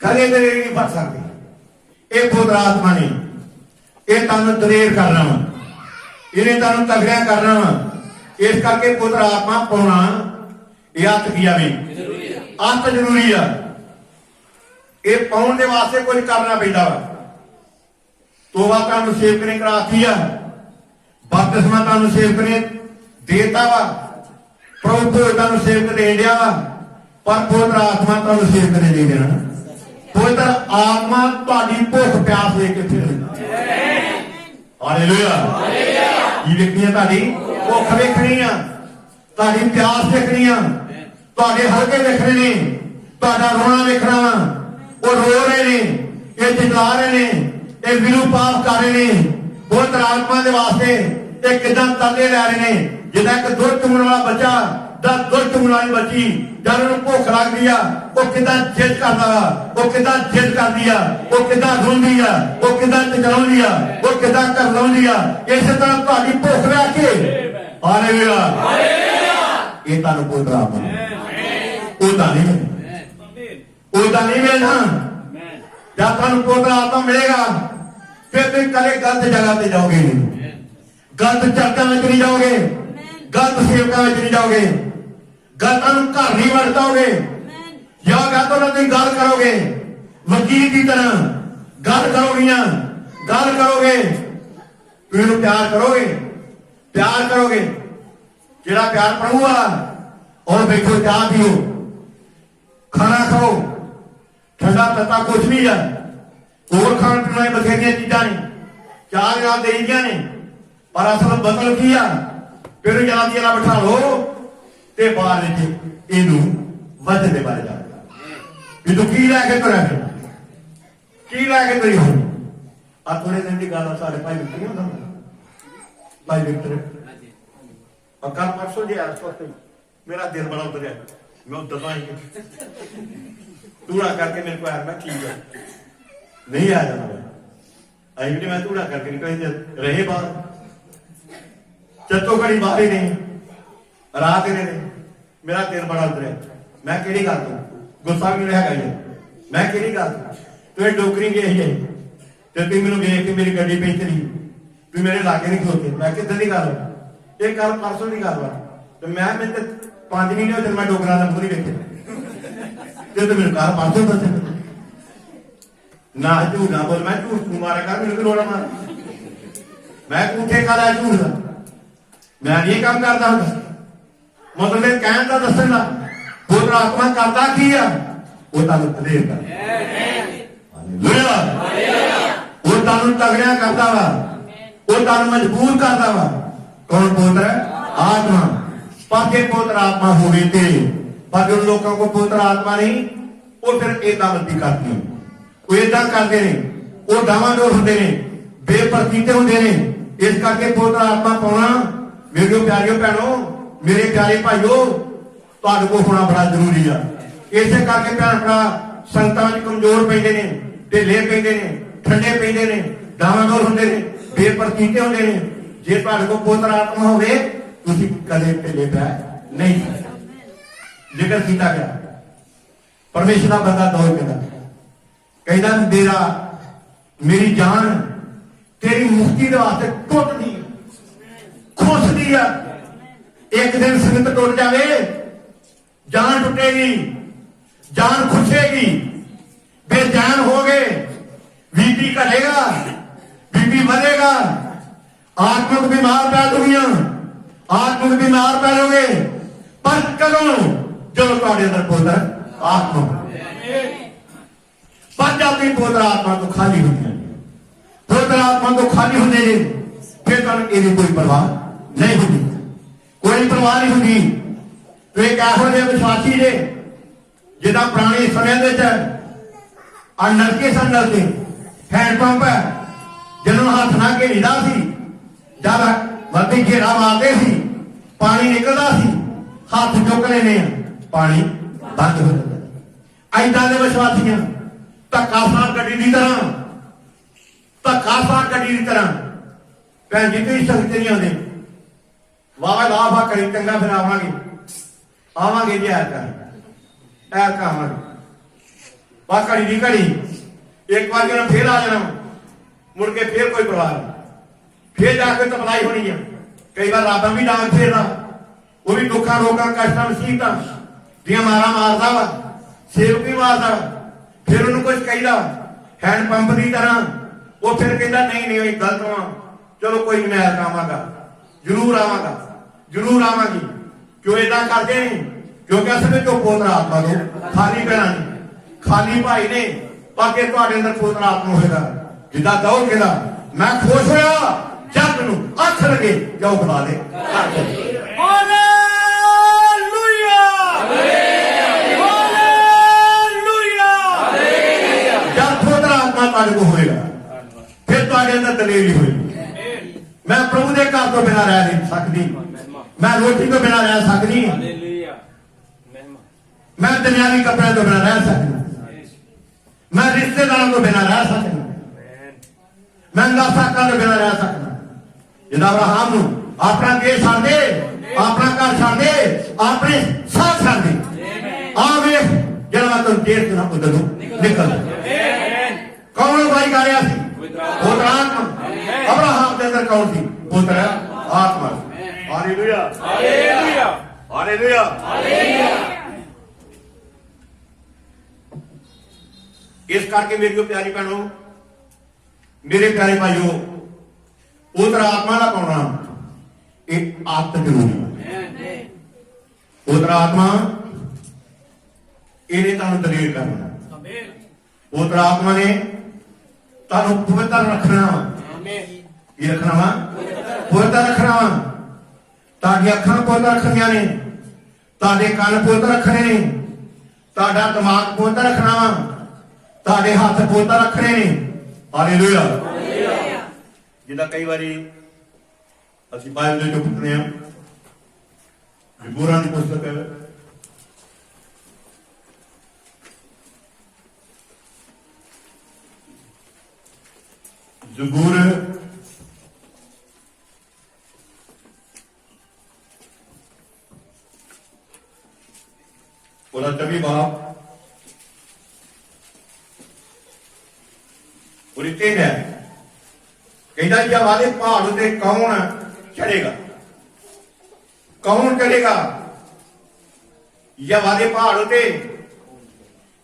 कदे तेरे नहीं फड़ सकते। ये पवित्र आत्मा ने ये तुहानू दलेर करना वा, इन्हें तुहानू तगड़िया करना वा। इस करके पवित्र आत्मा पाउणा ये अत किया भी अत जरूरी है। ये पाउण दे वास्ते कुछ करना पैंदा वा। तोबा तुहानू सेवक ने कराती है, बपतिस्मा तुहानू सेवक ने देता वा, प्रभु भोज तुहानू सेवक दे दिया वा, पर पवित्र आत्मा तुहानू सेवक ने नहीं देना। पवित्र आत्मा तुहाडी भुख प्यास लेके फिर हालेलुया। ये देखनी है तुहाडी भुख वेखनी आ, तुहाडी प्यास देखनी आ, तुहाडे हल्के वेखने ने, तुहाडा रोना वेखना वा। वो रो रहे ने, ये चिल्ला रहे ने, ये विलू पास कर रहे ने पवित्र आत्मा के वास्ते। ये किदां तरले लै रहे ने, जिदा एक दुध चुंगण वाला बच्चा दा दुध चुंगण वाली बच्ची जब उन्हें भुख लगती है वो किदां जिद करता वा, वो किदां जिद करती है, वो किदां रोंदी है, वो किदां चिल्लाउंदी है, वो किदां करलाउंदी है। इस तरह तुहाडी भुख लैके हालेलुया ये तुहानू पवित्र आत्मा उदा नहीं मिलना। जब तुहानू पवित्र आत्मा मिलेगा फिर तुम कदे गलत जगह पे जाओगे नहीं, गलत चर्चा में नहीं जाओगे, गलत सेवका में नहीं जाओगे, गलत घर नहीं वड़ जाओगे। या तो ना तुम गल करोगे वकील की तरह गल करोगियां, गल करोगे तुम प्यार करोगे, प्यार करोगे जेड़ा प्यार प्रभु वाला। और बैठो चाह पियो, खाना खाओ, ठंडा तत्ता कुछ नहीं है, और खाने पीने बथेरिया चीजा ने चार नाल दे दिया ने, पर असल बदल की आ फिर जनादी वाला बिठा लो ते बाहर इनू वजन के बारे जाएगा भी तू की लैके तुरा फिर की लैके तुरी हो। आ थोड़े दिन की गल सारे भाई विक्टर नहीं होता, भाई विक्टर और कल परसों जी इस वक्त मेरा दिल बड़ा उतरिया, मैं उधर ही तूड़ा करके मेरे को आया, मैं ठीक है नहीं आ जाना अभी भी मैं तूड़ा करके निकले रहे बाहर चतो घड़ी बाहर ही नहीं रात ही नहीं। मेरा दिल बड़ा उतरिया, मैं केड़ी गल तू गुस्सा भी रहा गई, मैं केड़ी गल तू डोकरी गई है तो तुम मैंने वेख के मेरी गड्डी पे चली, तू मेरे लागे नहीं खलोते। मैं किधर की गल ये कल परसों की गल तो मैं 5 महीने हो मैं डोगरा का पूरी वेखे तो मेरे कल परसों दस ना झूठ ना बोल, मैं झूठ तू मारा कर मेरे को रोड़ा मार, मैं कूठे खा लिया झूठ का, मैं ये काम करता हूं। मतलब कहन का दसन का पवित्र आत्मा करता की है वो तुहानू दलेर करदा, वो तुहानू तगड़िया करता वा, वो तुहानू मजबूर करता वा। कौन पवित्र आत्मा। पर जे पवित्र आत्मा होवे ते पर जो लोगों को पवित्र आत्मा नहीं वो फिर इदां बंदी करती, वो इदां करते हैं, वो डावाडोल होंदे ने, बेप्रतीते होंदे ने। इस करके पवित्र आत्मा पाउणा मेरे प्यारियों भैनों, मेरे प्यारे भाइयों, तुहाडे कोल होना बड़ा जरूरी है। इसे करके भैन भरा संगतां विच कमजोर पैंदे ने, ढिले पैंदे ने, ठंडे पैंदे ने, डावाडोल होंदे ने, बेप्रतीते होंदे ने। जे तुहाडे कोल पवित्र आत्मा होवे तुसीं कदे ढिले पै नहीं जिक्र किया गया। परमेश्वर का बंदा दौड़ कहता मेरा मेरी जान तेरी मुक्ति के वास्ते टुटदी खुशदी है। एक दिन संगत टुट जाए जान टुटेगी, जान खुशेगी, बेजान हो गए, बीपी घटेगा, बीपी बढ़ेगा, आत्मक बीमार पै दुनिया, आत्मक बीमार पै लोगे। पर करो जो तुम्हारे अंदर पवित्र आत्मा, पर जाती पवित्र आत्मा तो खाली होती है, पवित्र आत्मा तो खाली होने फिर तुम कोई परवाह नहीं होती, कोई परवाह नहीं होती। तो एक ऐहो जे विश्वासी जे जिदा पुराने समय नलके सन, नलके हैंडपंप है जिन्होंने हाथ ना घेरीदा सी, जब मध्य घेरा मारते सी पानी निकलता सी, हाथ चुक लेने पानी बंद हो जाता। ऐदा दे विश्वासियां धक्का सार गड्डी की तरह धक्का सा गड्डी की तरह भैन जी तुम सख्त नहीं आते वाह लाह वाह करी चंगा फिर आवांगे जी ऐरका आवांगे वाह घड़ी की घड़ी एक बार जब फिर आ जाना मुड़ के फिर कोई परवाह नहीं फिर जाके तपलाई होनी है कई बार रब भी डांग फेरदा वो भी दुखा रोगा कष्टा मुसीबत दियां मारा मारदा वा सेवक भी मारदा फिर उन्होंने कुछ कहीदा हैंड पंप की तरह वो फिर कहता नहीं नहीं गलत वा चलो कोई मैं आवांगा जरूर आवांगी क्यों इदा करते नहीं क्योंकि असल जो पोतरा आत्मा को खाली भैन नहीं खाली भाई ने बाकी तुहाडे अंदर पोतरा आत्मा होगा जिदा दौड़ के मैं खुश होया जग नूं हथ लगे जाओ बुला दे हालेलुया हालेलुया जब पोतरा आत्मा तुहाडे को होएगा फिर तुहाडे अंदर दलेरी होएगी मैं प्रभु के घर तो बिना रह नहीं सकती मैं रोटी तो बिना रह सकती मैं दुनियावी कपड़े तो बिना रह सकती मैं रिश्तेदारों तो बिना रह सकती मैं साका तो बिना रह सकता जिदा अब्राहम अपना देश छड़ दे अपना घर छड़ दे अपने साथ छड़ दे आ वेख जरा मैं तुम देश ना उधर निकल कौन भाई कर रहा पुत्र आत्मा अब्राहम के अंदर कौन थी पुत्र आत्मा हालेलुया हालेलुया हालेलुया इस करके मेरी प्यारी भैनों मेरे प्यारे भाइयों पुत्र आत्मा का पाना एक आत्म जरूरी पुत्र आत्मा इन्हें तुम दलेर करना पुत्र आत्मा ने तुम पवित्र रखना की रखना वा पवित्र रखना वा ताकि अखां पवित्र रखनिया ने ताकि कान पवित्र रखने ने ताड़ा दिमाग पवित्र रखना वा ताकि हाथ पवित्र रखने ने हालेलुया जिदा कई बारी असी बाइबल जो पढ़ते हैं जबूरां की पुस्तक है जबूर बोला तभी बाप तीन है कहता जी वाले पहाड़ से कौन चढ़ेगा कौन चढ़ेगा या वाले पहाड़ से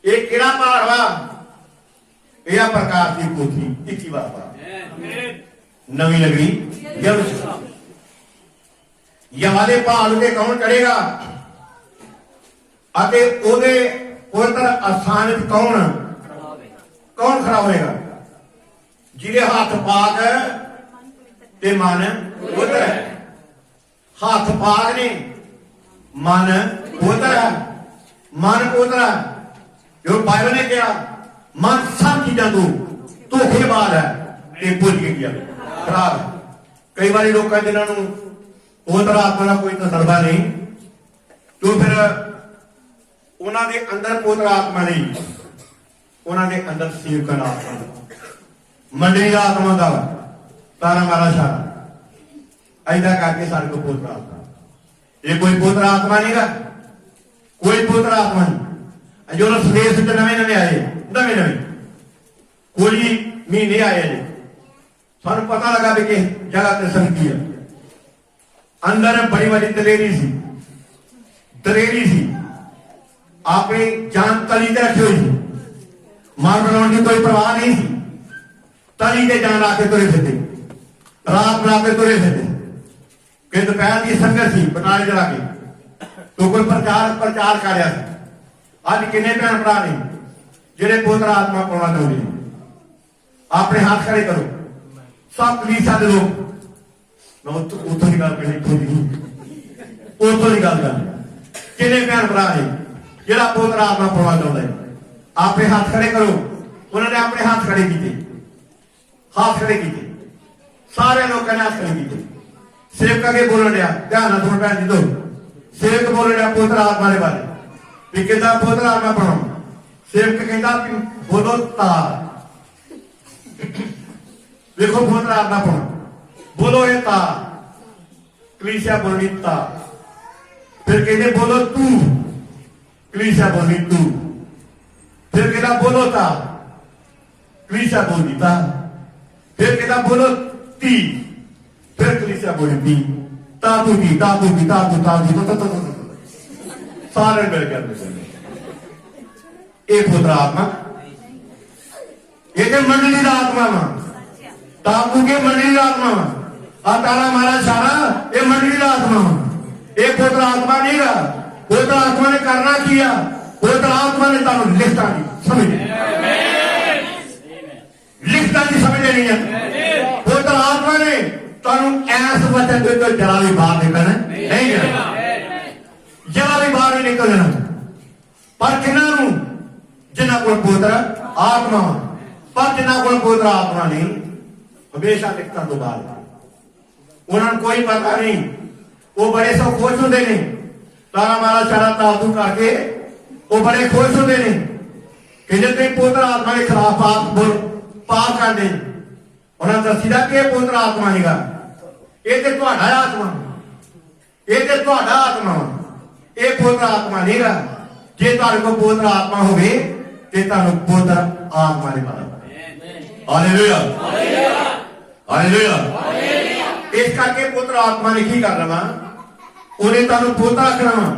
एक किड़ा पहाड़ वा यह प्रकार की पोथी इक्की बार नवी नगरी या वाले पहाड़ से कौन चढ़ेगा आते ओदे पवित्र स्थान कौन कौन खड़ा होएगा जिहदे हाथ पाक ते मन पवित्र है हाथ पाक ने मन पवित्र है मन पवित्र है जो बाइबल ने कहा मन सब चीजा तो धोखेबाज है ते भुल के गया खराब कई बार लोग जिन्होंने पवित्र आत्मा का कोई तजर्बा नहीं तो फिर उन्होंने अंदर पवित्र आत्मा नहीं उन्होंने अंदर सेवकन आत्मा मंडली का आत्मा का तारा मारा सारा ऐसा करके सारे को पवित्र आत्मा ये कोई पवित्र आत्मा नहीं का कोई पवित्र आत्मा नहीं जो संदेश नवे नवे आए नवे कोई महीने आए जी सानू पता लगा भी कि जगह ते संगति है अंदर बड़ी बड़ी दलेरी सी आपने जान तली ते रखी हुई थी मार बनाने की कोई परवाह नहीं थी तली के जान आके तुरे फिरते रात बना के तुरे फिरते कि दोपहर की संगत थी बटाले चला के तो कोई प्रचार कर रहा था अज किन्ने भैन भरा ने जेडे पवित्र आत्मा पाना चाहते हैं अपने हाथ खड़े करो सब कलीसिया के लोग मैं उतों की गल करनी उतों की गल कर किन्ने भैन भरा ने जेड़ा पवित्र आत्मा पाना चाहता है अपने हाथ खड़े करो उन्होंने अपने हाथ खड़े किए सारे लोगों ने हाथ खड़े किए सेवक अगे बोलन दिया ध्यान ना सुन भैन जी दो सेवक बोल रहा पवित्र आत्मा के बारे भी कितना पवित्र आत्मा पढ़ाओ सेवक कहता बोलो तार देखो पवित्र आत्मा कौन बोलो ये ता कलीसिया बोलनी ता फिर कहते बोलो तू कलीसिया बोलनी तू फिर कहता बोलो ता कलीसिया बोलनी ता फिर कहता बोलो ती फिर कलीसिया बोली ती तातू की तातू की तातू तातू तो सारे मिल गए एक पुत्र आत्मा ये मंडली का आत्मा वा ताकू के मंडली का आत्मा वा आ तारा मारा सारा ये मंडली का आत्मा वा एक पुत्र आत्मा नहीं रहा पुत्र आत्मा ने करना किया पुत्र आत्मा ने तारू लिखता नहीं समझ लिखता नहीं समझ नहीं है पुत्र आत्मा ने तारू ऐस वचन दे तो जरा भी बाहर निकलना नहीं जरा भी बाहर नहीं निकलना पर किन्हों जिन्हों को पुत्र आत्मा पर जिन्हों को पुत्र आत्मा नहीं हमेशा लिखता तो बाहर उन्होंने कोई पता नहीं वो बड़े सब खुश होते हैं तारा मारा सारा ताबू करके वो बड़े खुश होते हैं कि जो तुम पुत्र आत्मा के खिलाफ पाप कर दे उन्होंने दसीदा कि पुत्र आत्मा नहीं ये तो आत्मा ये तो आत्मा ये पुत्र आत्मा नहीं गा जे तुहाडे को पुत्र आत्मा होवे ते तुहानू पुत्र आत्मा ने पता हालेलुया हालेलुया इस करके पुत्र आत्मा ने की करना वा उन्हें तुहानू पुत्र आखना वा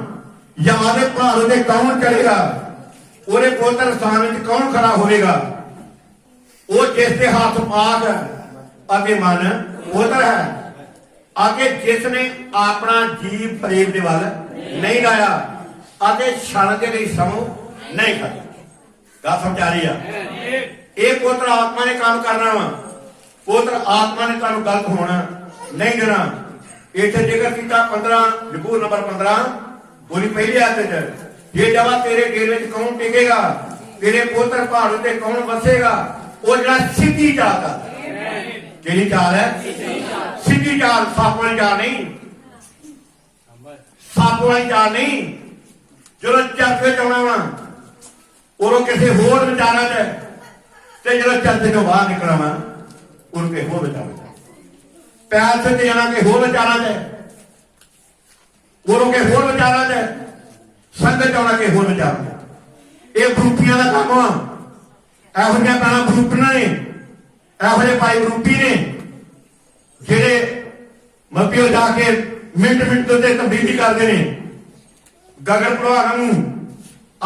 या आदे भार उते कौन चढ़ेगा उन्हें पुत्र स्थान में कौन खड़ा होएगा वो जिसके हाथ पाक अगे मन पुत्र है आगे जिसने अपना जीव प्रेम के वाल नहीं लाया आगे क्षण के लिए समूह नहीं खाया गल समझा रही है एक पुत्र आत्मा ने काम करना वा पुत्र आत्मा ने तुहानू गलत होना नहीं देना इतने जिक्र किया 15 जबूर नंबर 15 बोली पहली आयत ये जवा तेरे डेरे कौन टिकेगा तेरे पुत्र पहाड़ उत्ते कौन बसेगा वो जरा सीधी चाल का केड़ी चाल है सीधी चाल सप वाली चाल नहीं सप वाली चाल नहीं जो चरखे च आना वा उदों किसी होर विचारा च जो चरखे चो बाहर निकलना वा उनके होर विचार पैर से जाना के होर विचारा च उदों के होर विचारा च संगत आना के होर विचार ये ग्रुपियां का काम वा ਇਹੋ ਜਿਹੀਆਂ ਪੈਣਾ ਗਰੁੱਪਾਂ ਨੇ ਇਹੋ ਜਿਹੇ ਭਾਈ ਗਰੁੱਪੀ ਨੇ ਜਿਹੜੇ ਮੱਪਿਓ ਜਾ ਕੇ ਮਿੰਟ ਤੋਂ ਤੇ ਤਬਦੀਲੀ ਕਰਦੇ ਨੇ ਗਗਨ ਪ੍ਰਵਾਹਾਂ ਨੂੰ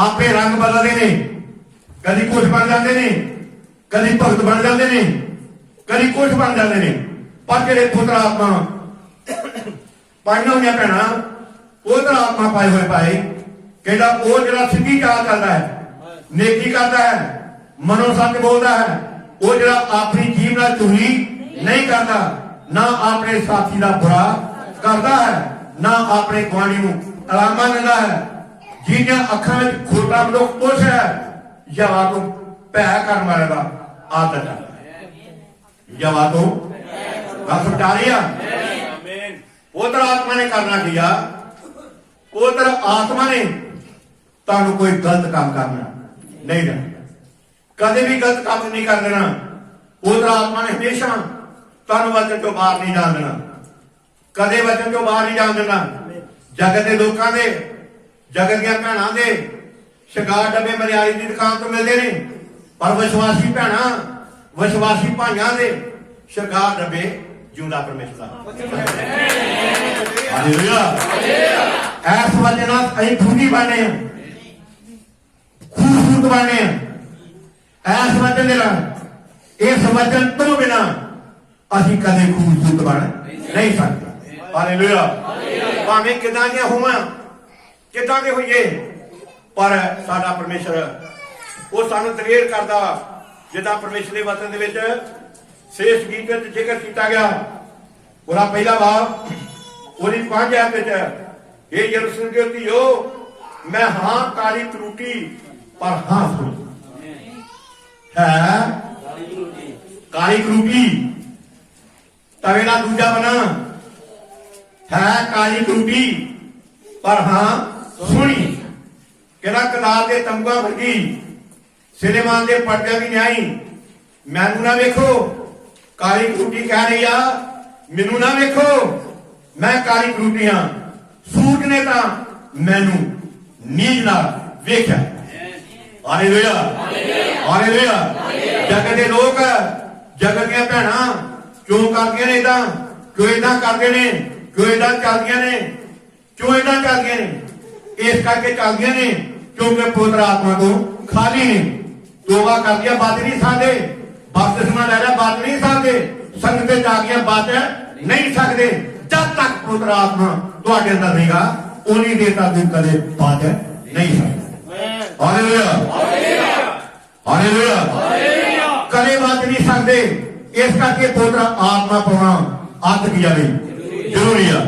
ਆਪੇ ਰੰਗ ਬਦਲਦੇ ਨੇ ਕਦੀ ਕੁਝ ਬਣ ਜਾਂਦੇ ਨੇ ਕਦੀ ਭਗਤ ਬਣ ਜਾਂਦੇ ਨੇ ਕਦੀ ਕੁਝ ਬਣ ਜਾਂਦੇ ਨੇ ਪਰ ਜਿਹੜੇ ਪੁੱਤਰ ਆਤਮਾ ਪਾਈਆਂ ਹੋਈਆਂ ਭੈਣਾਂ ਪੁੱਤਰ ਆਤਮਾ ਪਾਏ ਹੋਏ ਭਾਈ ਕਹਿੰਦਾ ਉਹ ਜਿਹੜਾ ਸਿੱਧੀ ਚਾਲ ਕਰਦਾ ਹੈ ਨੇਕੀ ਕਰਦਾ ਹੈ मनो सच बोलता है वो जरा अपनी जीव नाल चुगली नहीं करता ना अपने साथी का बुरा करता है ना अपने गुआढ़ी को तलामा देता है जिन्हें अखा में खोटा मनुख कुछ है यवा तो भै करने वाले का आदत है यवा तो गल समझा रही है पुत्र आत्मा ने करना किया पुत्र आत्मा ने तुहानू कोई गलत काम करना नहीं देना कदे भी गलत काम नहीं कर देना पुत्र आत्मा ने हमेशा तुहानू वचन चो बाहर नहीं जान देना कदे वचन चो बाहर नहीं जान देना जगत के लोगों के जगत दियां भैणां दे शिंगार डब्बे मरियाली की दुकान तो मिलते हैं पर विश्वासी भैणां विश्वासी भाइयों के शिंगार डब्बे जिउंदा परमेश्वर हालेलुया इस वजह नाल असीं खूनी बने खूबसूरत बने ऐस वचन दे इस वचन तो बिना असीं कदे खूबसूरत बन नहीं सकते हालेलुया भावें किदां दे होवां किदां दे होइए पर साडा परमेश्वर वो सानू दलेर करदा जिद्दां परमेश्वर दे वचन दे विच श्रेष्ठ गीत विच जिक्र कीता गया पूरा पहला भाव ओदी 5 आयत विच हे यरूशलेम दे धीओ मैं हां काली त्रुटी पर हां सुन है काली क्रूटी तवेला दूजा बना है काली क्रूटी पर हां सुनी कहना कनाल के तंबुआ वर्गी सिनेमान के पर्दे की न्याई मैनू ना वेखो काली करूटी कह रही आ मैनू ना देखो मैं काली करूटी हाँ सूट ने तो मैनू नींद नाल वेख्या हालेलुया हालेलुया जगत के लोग जगत दी भैणां क्यों करदियां ने इदां क्यों इदां करदे ने क्यों इदां चलदियां ने क्यों इदां चलदियां ने इस करके चलदियां ने क्योंकि पुत्र आत्मा तो खाली ने तोबा करदियां बच नहीं सकदे बपतिस्मा ले लिया बच नहीं सकदे संगत जागियां बच नहीं सकदे जब तक पुत्र आत्मा तुहाडे अंदर नहींगा उन्नी देर तक तुसीं कदे बच नहीं सकदे हालेलुया हालेलुया कदे बच नहीं सकदे इस करके पुत्र आत्मा पाउणा अत की जावे जरूरी है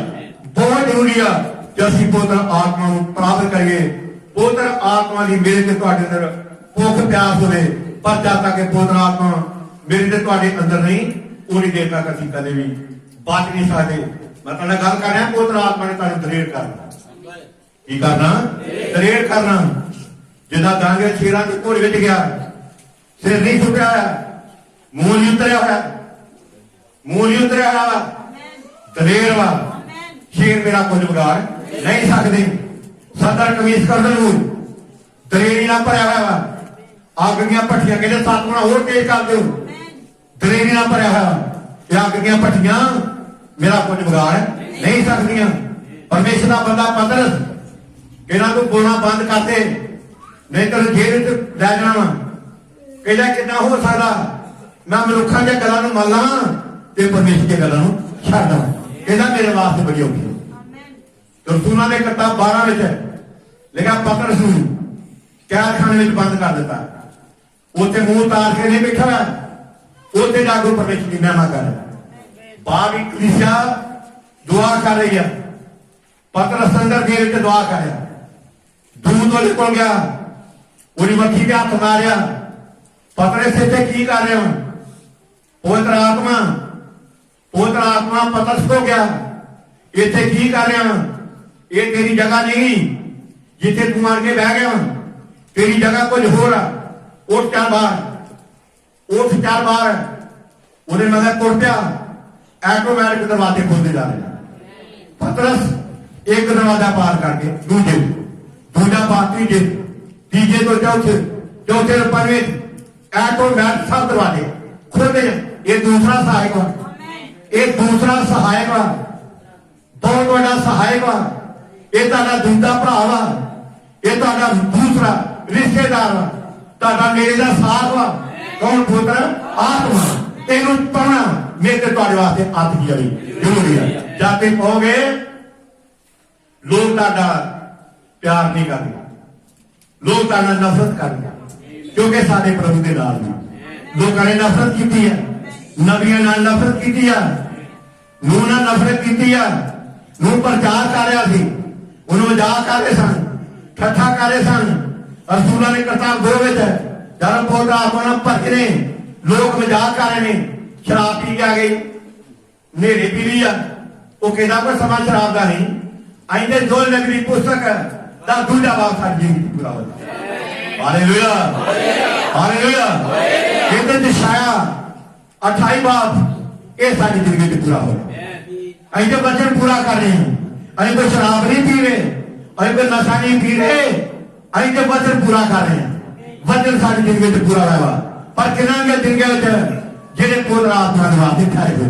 बहुत जरूरी है कि असीं पुत्र आत्मा नूं प्राप्त करिए पुत्र आत्मा की मेरे ते तुहाडे अंदर भुख प्यास होवे पर जब तक पुत्र आत्मा मेरे ते तुहाडे अंदर नहीं उन्नी देर तक असीं कदे भी बच नहीं सकदे मैं तुहाडे नाल गल कर रहा पुत्र आत्मा ने तुहानूं दलेर करना की करना दलेर करना जिदा दांगे शेरां दे घोड़े विच गया सिर नहीं छुपिया मूंह नहीं उतरिया होया मूंह नहीं उतरिया होया दलेर वा शेर मेरा कुछ बिगाड़ नहीं सकते सदर कमीज कर दू दलेरी ना भरया हुआ अग दियां भट्ठियां कहते 7 गुणा होर तेज कर दो दलेरी ना भरया हुआ अग दियां भट्ठियां मेरा कुछ बिगाड़ नहीं सकदियां परमेश्वर का बंदा पतरस इन्हां को बोलना बंद कर दे नहीं तो जेल च लै जाना वा कहदा कितना हो सकदा मैं मनुखा दी गल्लां नूं मान लां ते परमेश्वर दी गल्लां नूं छड्ड देवां कहदा मेरे वास्ते बड़ी औखी रसूलां दे किताब 12 विच लिखा पतरस नूं कैदखाने में बंद कर दिता उत्थे मुंह उतार के नहीं बैठा हुआ उत्थे जागो परमेश्वर की महिमा कर बाहर कलीसिया दुआ कर रही है पतरस अंदर जेल च दुआ कर दूत वाले को गया उन्हें मक्खी के हाथ मारिया पतरस इत्थे की कर रहे हो पवित्र आत्मा पतरस को गया इत्थे की कर रहे हो ये तेरी जगह नहीं जिथे तू मार के बह गया तेरी जगह कुछ हो रहा उठ चार बार उन्हें मगर तुर पिया ऑटोमैटिक दरवाजे खोलते जा रहे पतरस एक दरवाजा पार करके दूजा पार तीजे तो चौथे तो पंजे ऑटोमैटिक सब दरवाजे खोलते ये दूसरा सहायक वा बहुत बड़ा सहायक वा ये दूजा भरा वा ये दूसरा रिश्तेदार वा तुहाडा मेरे दा साथ वा कौन पुत्र आत्मा इनू पाना मेरे ते तुहाडे वास्ते अत की वाली जरूरी है जाते पाओगे लोग तुहाडा प्यार नहीं करते लोग तुहाडा नफरत करते क्योंकि साडे प्रभु दे नाल लोगों ने नफरत की है नबियां नाल नफरत की है नूह नाल नफरत की है नूह प्रचार कर रहा सी उन्होंने मजाक कर रहे सन ठट्ठा कर रहे सन रसूलां ने किताब 2 विच जब पौधा आत्मा भर ने लोग मजाक कर रहे हैं शराब पी के आ गई नेरे पी ली वो कहता कोई समा शराब का नहीं आइंदे 2 नगरी पुस्तक दा दूजा बाब साडी जिंदगी पूरा हो हालेलुया हालेलुया कहते दिशाया 28 बाब ये साडी जिंदगी च पूरा हो अं जो वचन पूरा कर रहे हैं अं कोई शराब नहीं पी रहे अं कोई नशा नहीं पी रहे अं जो वचन पूरा कर रहे हैं वचन साडी जिंदगी च पूरा होया पर किन्हां दी जिंदगी विच जिहड़े पुत्र आत्मा दे वास्ते ठहरे हुए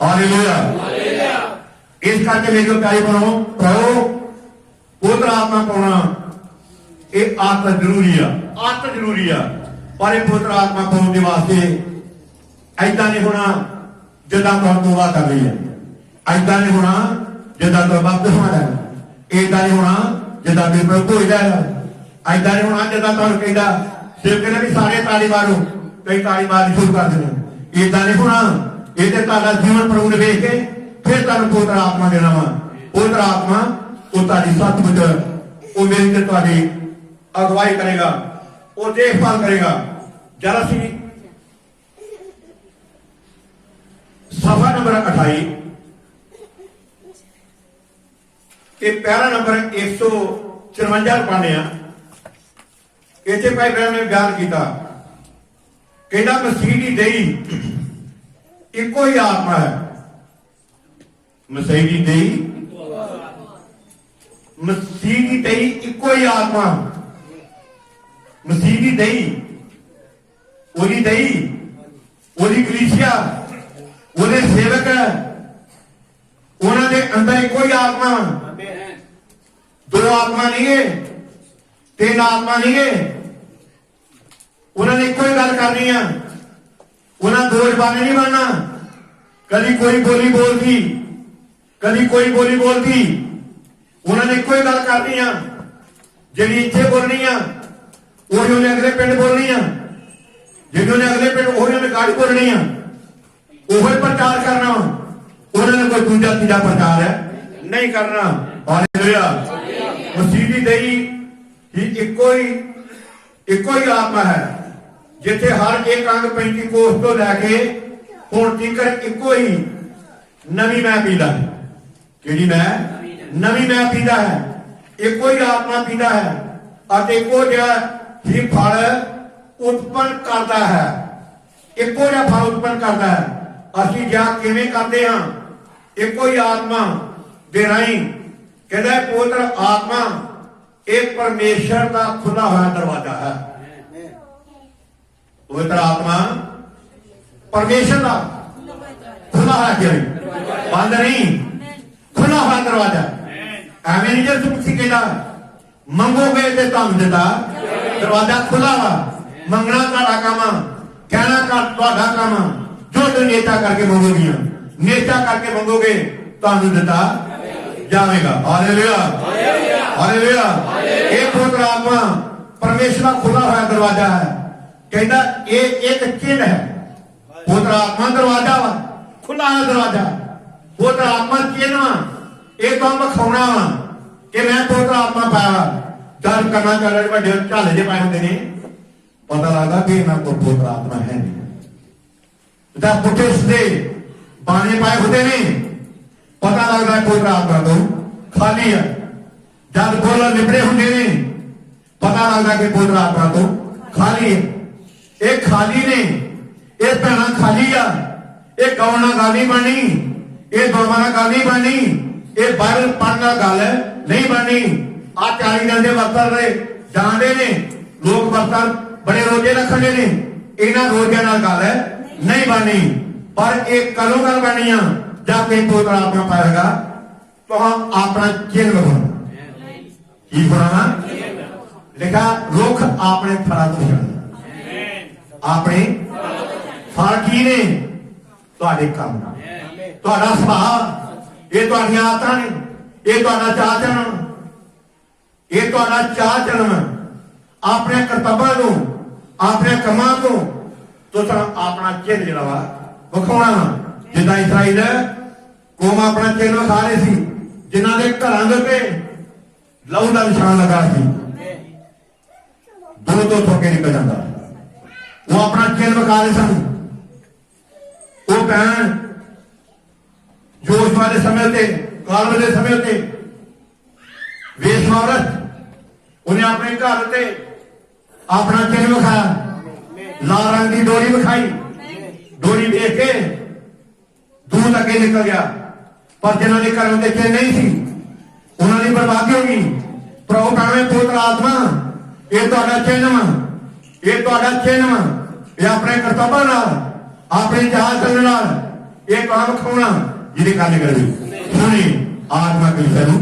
हालेलुया इस करके मेरे प्यारे बनो प्रभु पुत्र आत्मा पाना ये आत्मा जरूरी है पर यह पुत्र आत्मा पाने के वास्ते ऐसा नहीं होना जिदा तुम तौबा कर रही है ऐसा नहीं होना जिदा तुम बपतिस्मा लै ऐसा नहीं होना जिदा मेरे प्रभु धोई लै ऐसा नहीं होना जिदा तुम कहता सेवक ने भी सारे ताली मारो कई ताली मारनी शुरू कर देने ऐसा नहीं होना ये जीवन प्रभु ने वेख के फिर तुम पुत्र आत्मा देना वा पुत्र आत्मा वो तारी सचमुच वो मेरी ते तुहाडी अगवाई करेगा वो देखभाल करेगा जरा सी सफा नंबर 28 पैरा नंबर 154 पढ़ने इतने भाई बहन ने बयान किया कहना मसीह की दही इको ही आत्मा है। मसीह की दही, मसीह की दही इको ही आत्मा। मसीह की दही, ओदी दही, ओदी कलीसिया, ओदे सेवक, उन्होंने अंदर इको ही आत्मा। दो आत्मा नहीं है, तीन आत्मा नहीं है। उन्होंने इको ही गल करनी है। उन्हें दो जबाने नहीं बनना। कभी कोई बोली बोलती, कभी कोई बोली बोलती। उन्होंने इको ही गल करनी है। जी इतने बोलनी है वही उन्हें अगले पिंड बोलनी है, जी उन्हें अगले पिंड वही उन्हें गाड़ी बोलनी है। वही प्रचार करना। उन्होंने कोई दूजा तीजा प्रचार है नहीं करना। हालेलुया। मसीह दी दही ही इको ही आत्मा है, जिथे हर एक अंग पेंतीकोस्त तो लैके हुण तीकर इको ही नवी मैं पीता है। किहड़ी मैं? नवी मैं पीता है। इको ही आत्मा पीता है और इको जिहा ही फल उत्पन्न करता है। इको जिहा फल उत्पन्न करता है। असीं जिहा किवें करदे हां? इको ही आत्मा दे राहीं। कहता है पवित्र आत्मा एक परमेश्वर का खुला हुआ दरवाजा है। पवित्र आत्मा परमेश्वर का खुला है, बंद नहीं, खुला हुआ दरवाजा। एवं नहीं जो तुम कहना मंगोगे तो तुम दिता, दरवाजा खुला हुआ। मंगना तुहाडा काम, कहना तुहाडा काम। जो तुम नेता करके मंगोगे, नेता करके मंगोगे तुहानू दिता जाएगा। Hallelujah, hallelujah. ये पवित्र आत्मा परमेश्वर का खुला हुआ दरवाजा है। कहता ये एक चिन्ह है। पवित्र आत्मा दरवाजा वा, खुला है दरवाजा। पवित्र आत्मा चिन्ह वा, ये तो विखाउणा वा कि मैं पवित्र आत्मा पाया। दर्द करना चाह रहे बड़े झाले जे पाए होंगे ने, पता लगता कि इन्हों को पवित्र आत्मा है नहीं। पुठे सीधे बाने पाए होते ने, पता लगता है पवित्र आत्मा तो खाली है। जब बोल निपड़े होंगे ने, पता लगता कि पवित्र आत्मा तो खाली है। ये खाली ने, ये भैन खाली आ। ये गाँव गल नहीं बननी, ये दोवां गल नहीं बननी, ये बाइबल पढ़ना गल नहीं बननी। आ 40 दिन के वस्त्र रहे जाने ने, लोग वस्त्र बड़े रोजे रखने ने, इन्होंने रोजिया गल नहीं बननी। पर एक कदों गल बननी आ जाके पवित्र आत्मा पाएगा तो हम अपना चिन्ह बनाना। की बनाना? लिखा रुख अपने फल तो जाना। अपने फल की ने? तुहाडे काम, तुहाडा सुभाव, ये तुहाडियां आदतां ने, ये तुहाडा चाल चलन, ये तुहाडा चाल चलन अपने कर्तव्य को, अपने कामां को तुसां अपना चिन्ह जिहड़ा वा विखाउणा। जिद्दां इसराइल कौम अपना चिन्ह विखा रहे सी, जिन्हां दे घरां दे उत्ते लहू का निशान लगा सी, दूर तो थोके निकल जाता। वो अपना चिन्ह विखा रहे सन। वो भैन जोश वाले समय ते, काल वाले समय ते वेश औरत उन्हें अपने घर ते अपना चिन्ह विखाया, लाल रंग की डोरी विखाई। डोरी देख के दूध अगे निकल गया। पर जिन्होंने घरों के चिन्ह नहीं थी उन्होंने बर्बादी होगी। प्रभु कहवे पवित्र आत्मा ये तुहाडा चिन्ह वा, ये तुहाडा चिन्ह वा। ये अपने कर्तव्य नाल, अपनी चाल चलन नाल ये काम विखाउणा जिहदी गल करी सुनी आत्मा कलीसिया नूं।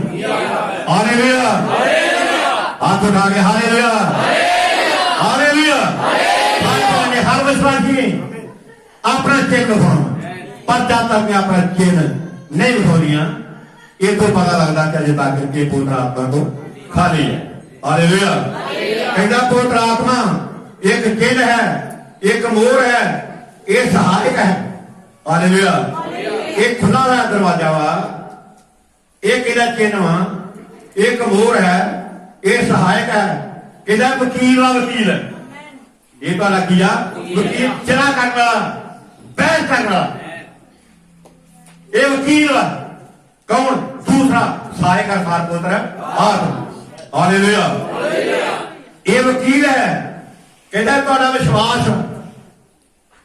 हालेलुया, हाथ उठा के हालेलुया, हालेलुया। हर विश्वासी अपना चिन्ह विखाउणा। पर जब तक मैं अपना चिन्ह नहीं विखाउणियां ये तो पता लगता कि अजे तक ये पवित्र आत्मा तो खाली है। हालेलुया। कहता पवित्र आत्मा एक चिन्ह है, एक मोर है, ये सहायक है। हालेलुया। एक खुला हुआ दरवाजा वा, एक इहदा चिन्ह वा, एक मोर है, ये सहायक है। कहता वकील वा, वकील ये तो लगी आ वकील चला करने वाला, बहस करने वाला। ये वकील वा कौन? दूसरा सहायक है सार पुत्र आत्मा। हालेलुया। ये वकील है। कहता तुहाडा विश्वास,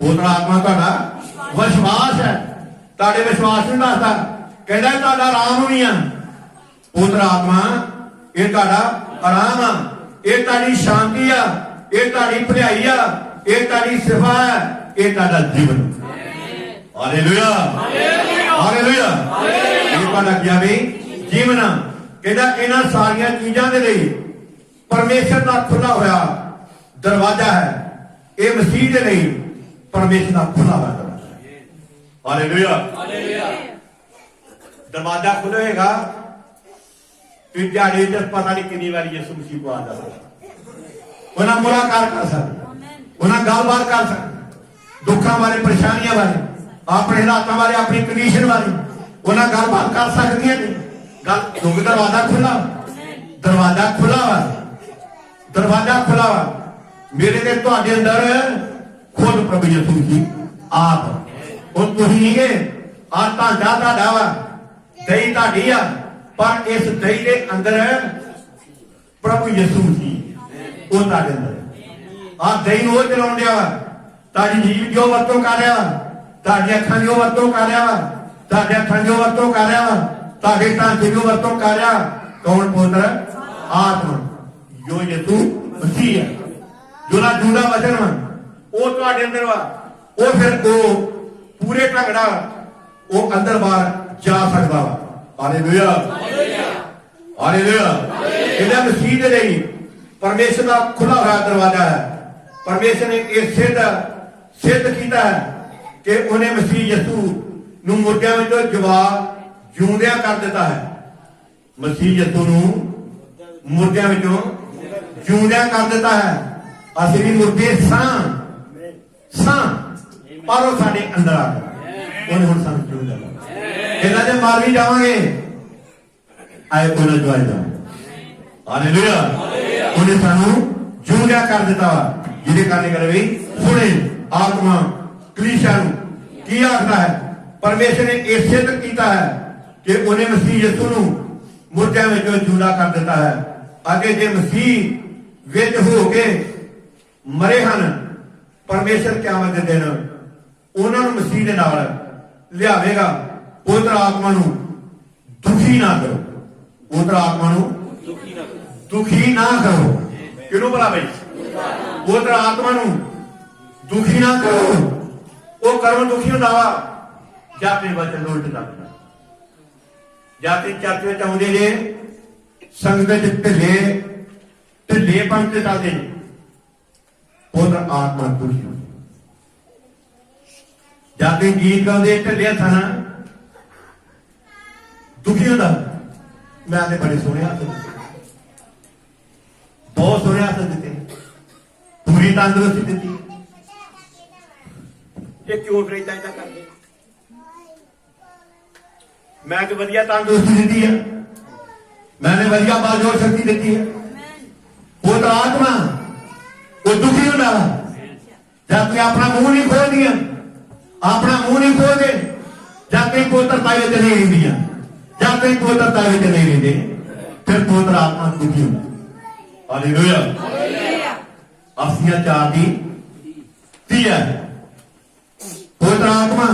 पुत्र आत्मा तुहाडा विश्वास है ताड़े विश्वास नहीं दसदा कहता ताड़ा आराम भी आ पुत्र आत्मा ये ताड़ा आराम आ ये ताड़ी शांति आ ये ताड़ी भलाई आ ये ताड़ी सिफा है ये ताड़ा जीवन हालेलुया हालेलुया ये ताड़ा क्या भी जीवन कहता इन्हां सारियां चीजां दे लई परमेश्वर का खुला होया दरवाजा है ये मसीह दे लई परमेश्वर का खुला हुआ दरवाजा हालेलुया दरवाजा खुलेगा फिर दिहाड़ी पता नहीं कितनी बार यीशु मसीह को आ जाता उन्हें मुलाकात कर सकते उन्हें गलबात कर सकते दुखों बारे परेशानियों बारे अपने हालातों बारे अपनी कंडीशन बारे उन्हें गलबात कर सकती है क्योंकि दरवाजा खुला हुआ दरवाजा खुला हुआ मेरे ते तुहाडे अंदर खुद प्रभु यीशु मसीह आप हुण तुसीं नहीं गए आ ढांचा तुहाडा वा दही तुहाडी आ पर इस दही दे अंदर प्रभु यीशु मसीह वो तुहाडे अंदर आ दही वो चलाउण दिया वा तुहाडी जीभ जो वरतों कर रहा वा तुहाडी अखां जो वरतों कर रहा वा तुहाडे हत्थां जो वरतों कर रहा वा तुहाडे ढांचे जो वरतों कर रहा कौन पुत्र आत्मा जो यीशु मसीह है जो ना जूदा वचन वा वो तुहाडे अंदर वा वो फिर वो पूरे ढंगड़ा वो अंदर बाहर जा सकता वा हालेलुया हालेलुया इहदा मसीह दे लई परमेश्वर का खुला हुआ दरवाजा है परमेश्वर ने ये सिद्ध किया है कि उन्हें मसीह यीशु नूं मुर्दियां विचों जवाब जिउंदियां कर दिता है मसीह यीशु नूं मुर्दियां विचों जिउंदियां कर दिता है ਅਸੀਂ ਵੀ ਮੁਰਦੇ ਸਾਂ ਪਰ ਉਹ ਸਾਡੇ ਅੰਦਰ ਆ ਗਿਆ ਉਹਨੇ ਹੁਣ ਸਾਨੂੰ ਜਿਉਂ ਦਿੱਤਾ ਇਹਨਾਂ ਦੇ ਮਰ ਵੀ ਜਾਵਾਂਗੇ ਆਏ ਉਹਨਾਂ ਜਵਾਈ ਦਾ ਹਾਲੇਲੂਇਆ ਉਹਨੇ ਸਾਨੂੰ ਜਿਉਂਦਿਆ ਕਰ ਦਿੱਤਾ ਵਾ ਜਿਹਦੇ ਕਾਰਨ ਕਰ ਵੀ ਸੁਣੇ ਆਤਮਾ ਕਲੀਸਿਆ ਨੂੰ ਕੀ ਆਖਦਾ ਹੈ ਪਰਮੇਸ਼ਰ ਨੇ ਇਹ ਸਿੱਧ ਕੀਤਾ ਹੈ ਕਿ ਉਹਨੇ ਮਸੀਹ ਯਿਸੂ ਨੂੰ ਮੁਰਦਿਆਂ ਵਿੱਚੋਂ ਜਿਉਂਦਾ ਕਰ ਦਿੱਤਾ ਹੈ ਅੱਗੇ ਜੇ ਮਸੀਹ ਵਿੱਚ ਹੋ ਕੇ मरे हैं परमेश्वर क़यामत के दिन उन्होंने मसीह के नाल लियावेगा पवित्र आत्मा नूं दुखी ना करो पवित्र आत्मा नूं दुखी ना करो किनू भला भाई पवित्र आत्मा नूं दुखी ना करो वो कर्म दुखी हुंदा वा जाते वचन उल्ट करदा जाते चर्च विच आउंदे जे संगत विच ढिल्लेपन ते चलदे पवित्र आत्मा दुखी हो जाते गीत गाते ढिले हथा दुखी होता मैं आते बड़े सोहने हथ बहुत सोहने हथ दिते पूरी तंदुरुस्ती दी ये क्यों फिर इदा इदा करते मैं तो वधिया तंदुरुस्ती दी है मैंने वधिया बाजोर शक्ति दी है पवित्र आत्मा वो दुखी होता जाके अपना मुंह नहीं खोल दिया अपना मुंह नहीं खोल दे जाके पवित्रता नहीं रही जाके पवित्रता नहीं रही फिर पवित्र आत्मा दुखी होता हालेलुया आसिया 4:30 है पवित्र आत्मा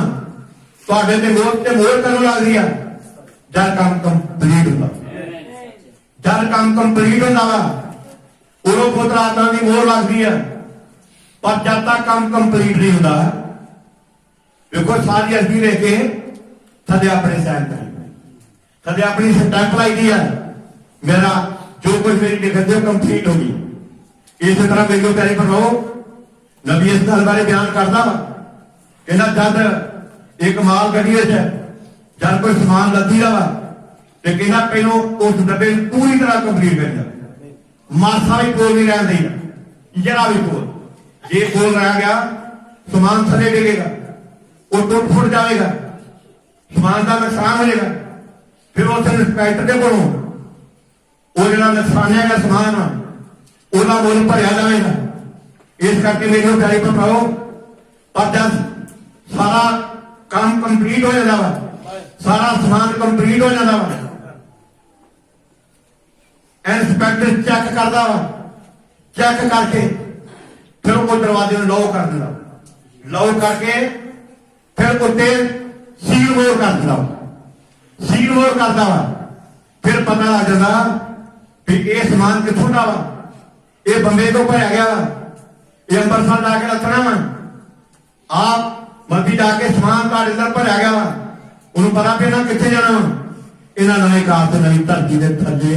तुहाडे ते मोहर करन लग रही है जब काम कंप्लीट होता जब काम कंप्लीट होता वा उदों पवित्र आत्मा की मोहर लगती है पर जब तक काम कंप्लीट नहीं होता देखो सारी अर्जी लेके थले अपने साइन कर थले अपनी स्टैंप लाई दी है मेरा जो कुछ मेरी लिखत है कंप्लीट होगी इस तरह मेरे प्यारे पर रहो नबी इस गल बारे बयान करता कहना जब एक माल गड्डी जब कोई समान लदी रहा तो कहना पहलों उस डब्बे पूरी तरह कंप्लीट कर दिया मासा भी कोल नहीं रहने देगा जरा भी कोल जे कोल रह गया समान थले डिगेगा वो टुट फुट जाएगा समान का नुकसान हो जाएगा फिर उस इंस्पैक्टर के कोलों वो जो नुकसानिया गया समान वह मुल भरया जाएगा इस करके मेरे प्यारे भराओ पर जब सारा काम कंप्लीट हो जाता वा सारा समान कंप्लीट हो जाता वा इंस्पैक्टर चेक करता वा चेक करके फिर वो दरवाजे लॉक कर देता लॉक करके फिर उत्ते सील मोर कर दिंदा वा, सील मोर करदा वा, फिर पता लग जाता भी ये समान कित्थों दा वा, ये बंबे तो भरिया गया वा, ये अंबरसर जाके रखना वा, आप मर्जी जाके समान का अंदर भरिया गया वा, उन्होंने पता भी इन्हें कित्थे जाना वा, इन्हें नवी कार से नवी धरती के थल्ले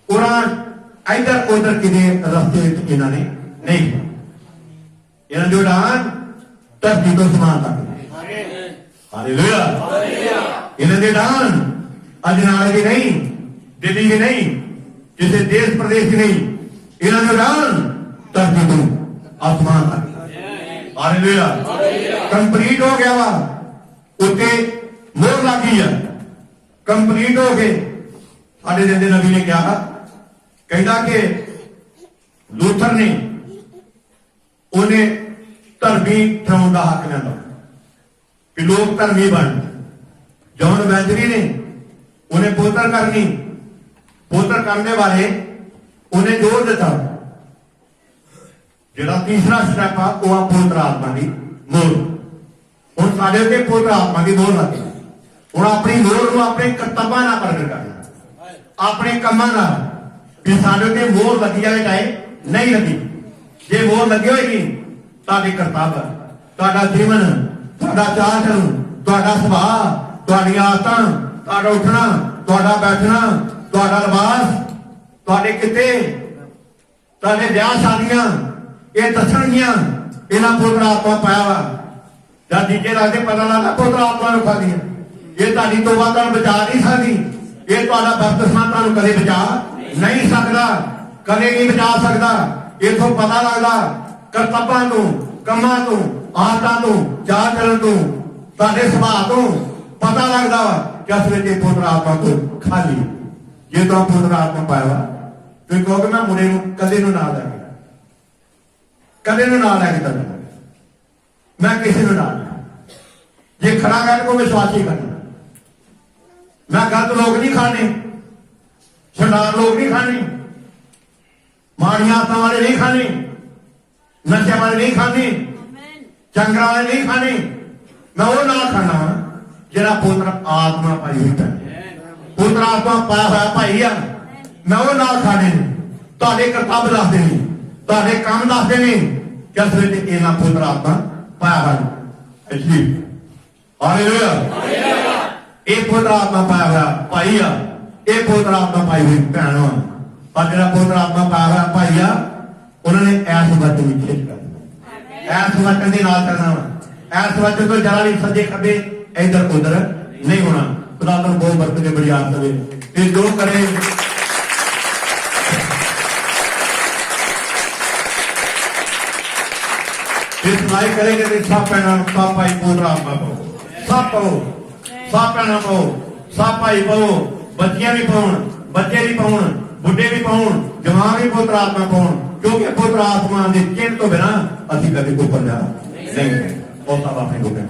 उड़ान इधर उधर किसी रस्ते इन्होंने नहीं, इन्हें जो उड़ान धरती तो समान तक, हालेलुया, इन्हें उड़ान अजनाले की नहीं, दिल्ली की नहीं, किसी देश प्रदेश की नहीं, इन्हें उड़ान धरती तो आसमान तक, हालेलुया, कंप्लीट हो गया वा, उत्ते मोहर लग गई है, कंप्लीट हो गए। साडे जिंदे नबी ने कहा कहता कि लूथर ने उन्हें धर्मी ठहराने का हक लिया कि लोग धर्मी बन, जॉन वेंजरी ने उन्हें पोतर करने वाले उन्हें जोर दिता, जिहड़ा तीसरा स्टैप आ वो आ पवित्र आत्मा की मोहर। हुण साडे ते पवित्र आत्मा की मोहर लगी, हुण अपनी मोहर नूं अपने कर्तव्यां नाल प्रगट करना, अपने कामां नाल भी साडे ते मोहर लगी जाए चाहे नहीं लगी। जे मोहर लगी होएगी तुहाडे कर्तव्य, तुहाडा जीवन, तुहाडा चाल चलन, तुहाडा सुभाव, तुहाडी आदतां, तुहाडा उठना, तुहाडा बैठना, तुहाडा लिबास, तुहाडे किते, तुहाडे ब्याह शादियां ये दसणगियां इन्हां पवित्र आत्मा पाया वा। जब जीजे लगदे पता लगदा पवित्र आत्मा नूं खादी है, ये तुहाडी तौबा तुहानूं बचा नहीं सकदी, ये तुहाडा बपतिस्मा तुहानूं कदे बचा नहीं सकदा, कदे नहीं बचा सकदा। इथों पता लगदा करतब्बां तों, कम्मां तों, आदतां तों, चाल चलन तों, तुहाडे सुभाਅ तों पता लगदा वा कि अस विच पवित्र आत्मा को खाली। जे तुहां पवित्र आत्मा पाया वा तुसीं कहोगे मैं मुंडे नूं कदे नूं नाल लैके जाना, कदे नूं नाल लैके जाना, मैं किसी नूं नाल जे खड़ा कर को विश्वासी करना, मैं गलत लोग नहीं खाने, शराब लोग नहीं खाने, माड़ियां आदतां वाले नहीं खाने, नशे वाले नहीं खाने, चंगरा वाले नहीं खाने, मैं वो नाल खाना वा जिहड़ा पवित्र आत्मा पाई हुई है, पवित्र आत्मा पाया हुआ भाई आ, मैं वो नाल खाने ने। तुहाडे कर्तव्य दसदे ने, तुहाडे काम दसदे ने कि अस विच इन्हां पवित्र आत्मा पाया हुआ है। हालेलुया, ये पवित्र आत्मा पाया हुआ भाई आ, ये पवित्र आत्मा पाई हुई भैन आ, और जिहड़ा पवित्र आत्मा पाया हुआ भाई आ उन्होंने ऐस वचन की खेच करना, ऐस वचन के नाल चलना वा, ऐस वचन तो जरा भी सज्जे खब्बे इधर उधर नहीं होना। खुदा तुहानूं बहुत बरकत दे, बड़ी आस देवे ते जो करे सिलाई करेंगे तो सब पैना सब भाई पवित्र आत्मा पाओ, सब पाओ, सब पैना पाओ, सब भाई पाओ, बच्चियां भी पाउन, बच्चे भी पाउन, बुढ़े भी पाउन, जवान भी पवित्र आत्मा पाउन, क्योंकि पवित्र आत्मा के चिन्ह तो बिना असीं कभी ऊपर जा नहीं। और सब अपने लोगों